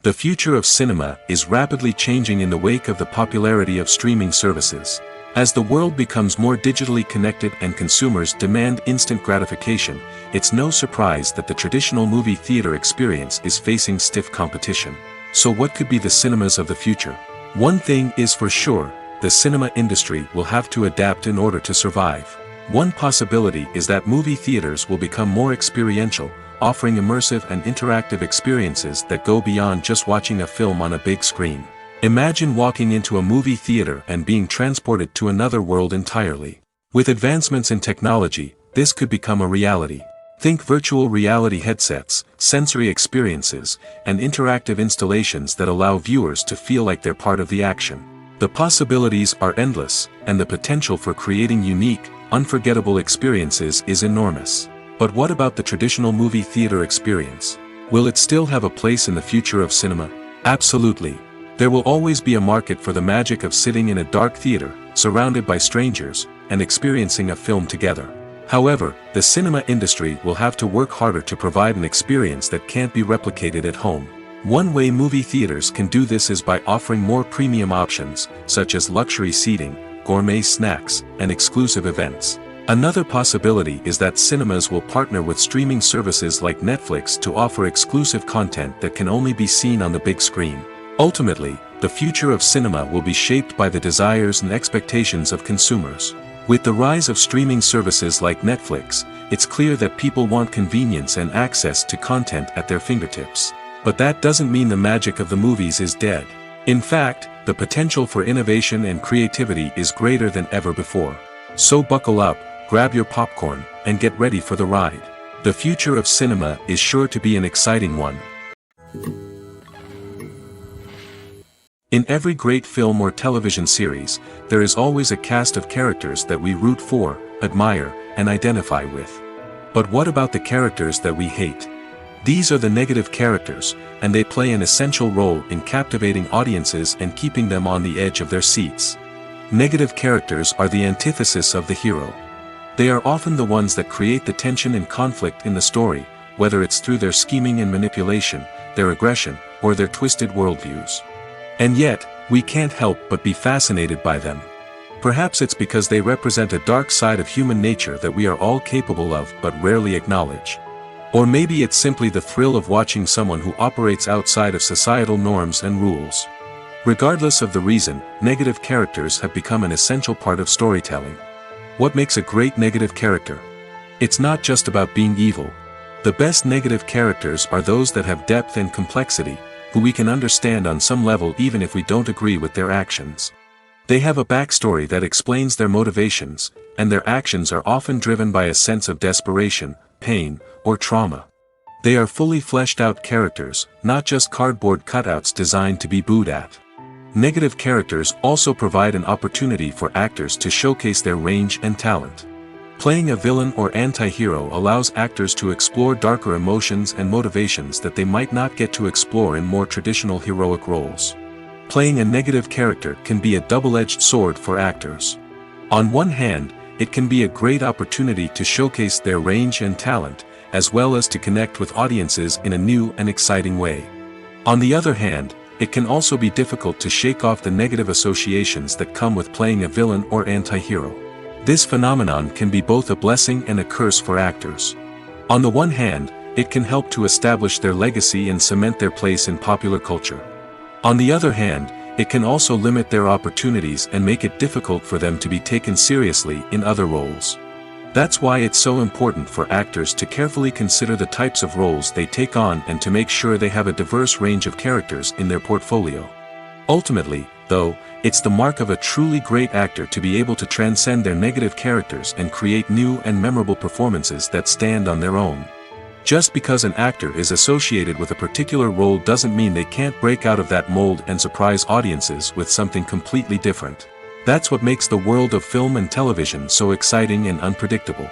The future of cinema is rapidly changing in the wake of the popularity of streaming services. As the world becomes more digitally connected and consumers demand instant gratification, it's no surprise that the traditional movie theater experience is facing stiff competition. So what could be the cinemas of the future? One thing is for sure, the cinema industry will have to adapt in order to survive. One possibility is that movie theaters will become more experiential, offering immersive and interactive experiences that go beyond just watching a film on a big screen. Imagine walking into a movie theater and being transported to another world entirely. With advancements in technology, this could become a reality. Think virtual reality headsets, sensory experiences, and interactive installations that allow viewers to feel like they're part of the action. The possibilities are endless, and the potential for creating unique, unforgettable experiences is enormous. But what about the traditional movie theater experience? Will it still have a place in the future of cinema? Absolutely. There will always be a market for the magic of sitting in a dark theater, surrounded by strangers, and experiencing a film together. However, the cinema industry will have to work harder to provide an experience that can't be replicated at home. One way movie theaters can do this is by offering more premium options, such as luxury seating, gourmet snacks, and exclusive events. Another possibility is that cinemas will partner with streaming services like Netflix to offer exclusive content that can only be seen on the big screen. Ultimately, the future of cinema will be shaped by the desires and expectations of consumers. With the rise of streaming services like Netflix, it's clear that people want convenience and access to content at their fingertips. But that doesn't mean the magic of the movies is dead. In fact, the potential for innovation and creativity is greater than ever before. So buckle up, grab your popcorn, and get ready for the ride. The future of cinema is sure to be an exciting one. In every great film or television series, there is always a cast of characters that we root for, admire, and identify with. But what about the characters that we hate? These are the negative characters, and they play an essential role in captivating audiences and keeping them on the edge of their seats. Negative characters are the antithesis of the hero. They are often the ones that create the tension and conflict in the story, whether it's through their scheming and manipulation, their aggression, or their twisted worldviews. And yet, we can't help but be fascinated by them. Perhaps it's because they represent a dark side of human nature that we are all capable of but rarely acknowledge. Or maybe it's simply the thrill of watching someone who operates outside of societal norms and rules. Regardless of the reason, negative characters have become an essential part of storytelling. What makes a great negative character? It's not just about being evil. The best negative characters are those that have depth and complexity, who we can understand on some level even if we don't agree with their actions. They have a backstory that explains their motivations, and their actions are often driven by a sense of desperation, pain, or trauma. They are fully fleshed out characters, not just cardboard cutouts designed to be booed at. Negative characters also provide an opportunity for actors to showcase their range and talent. Playing a villain or anti-hero allows actors to explore darker emotions and motivations that they might not get to explore in more traditional heroic roles. Playing a negative character can be a double-edged sword for actors. On one hand, it can be a great opportunity to showcase their range and talent, as well as to connect with audiences in a new and exciting way. On the other hand, it can also be difficult to shake off the negative associations that come with playing a villain or anti-hero. This phenomenon can be both a blessing and a curse for actors. On the one hand, it can help to establish their legacy and cement their place in popular culture. On the other hand, it can also limit their opportunities and make it difficult for them to be taken seriously in other roles. That's why it's so important for actors to carefully consider the types of roles they take on and to make sure they have a diverse range of characters in their portfolio. Ultimately, though, it's the mark of a truly great actor to be able to transcend their negative characters and create new and memorable performances that stand on their own. Just because an actor is associated with a particular role doesn't mean they can't break out of that mold and surprise audiences with something completely different. That's what makes the world of film and television so exciting and unpredictable.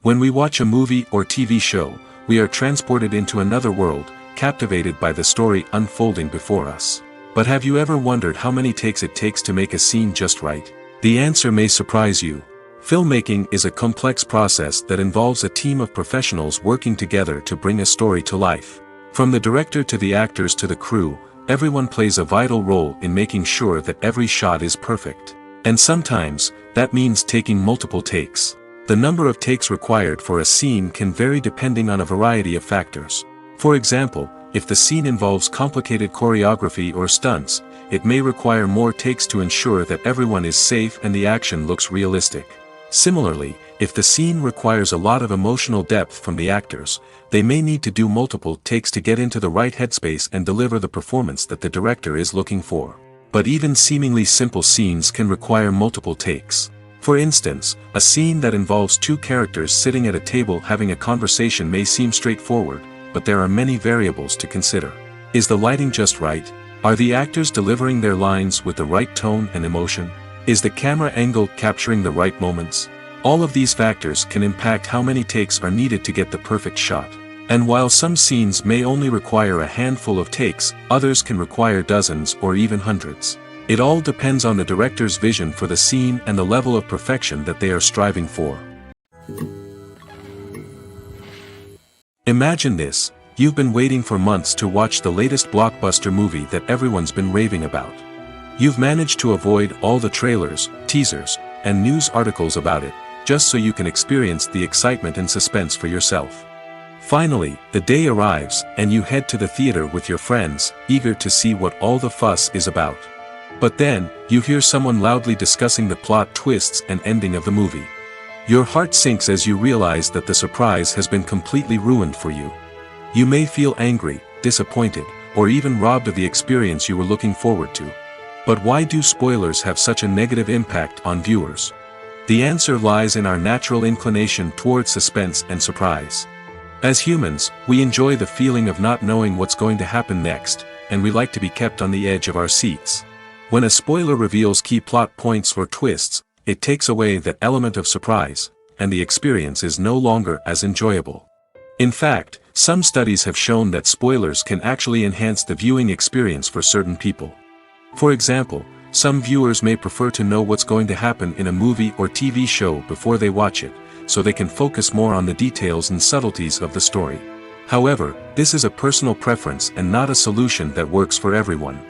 When we watch a movie or TV show, we are transported into another world, captivated by the story unfolding before us. But have you ever wondered how many takes it takes to make a scene just right? The answer may surprise you. Filmmaking is a complex process that involves a team of professionals working together to bring a story to life. From the director to the actors to the crew, everyone plays a vital role in making sure that every shot is perfect. And sometimes, that means taking multiple takes. The number of takes required for a scene can vary depending on a variety of factors. For example, if the scene involves complicated choreography or stunts, it may require more takes to ensure that everyone is safe and the action looks realistic. Similarly, if the scene requires a lot of emotional depth from the actors, they may need to do multiple takes to get into the right headspace and deliver the performance that the director is looking for. But even seemingly simple scenes can require multiple takes. For instance, a scene that involves two characters sitting at a table having a conversation may seem straightforward, but there are many variables to consider. Is the lighting just right? Are the actors delivering their lines with the right tone and emotion? Is the camera angle capturing the right moments? All of these factors can impact how many takes are needed to get the perfect shot. And while some scenes may only require a handful of takes, others can require dozens or even hundreds. It all depends on the director's vision for the scene and the level of perfection that they are striving for. Imagine this: you've been waiting for months to watch the latest blockbuster movie that everyone's been raving about. You've managed to avoid all the trailers, teasers, and news articles about it, just so you can experience the excitement and suspense for yourself. Finally, the day arrives, and you head to the theater with your friends, eager to see what all the fuss is about. But then, you hear someone loudly discussing the plot twists and ending of the movie. Your heart sinks as you realize that the surprise has been completely ruined for you. You may feel angry, disappointed, or even robbed of the experience you were looking forward to. But why do spoilers have such a negative impact on viewers? The answer lies in our natural inclination toward suspense and surprise. As humans, we enjoy the feeling of not knowing what's going to happen next, and we like to be kept on the edge of our seats. When a spoiler reveals key plot points or twists, it takes away that element of surprise, and the experience is no longer as enjoyable. In fact, some studies have shown that spoilers can actually enhance the viewing experience for certain people. For example, some viewers may prefer to know what's going to happen in a movie or TV show before they watch it, so they can focus more on the details and subtleties of the story. However, this is a personal preference and not a solution that works for everyone.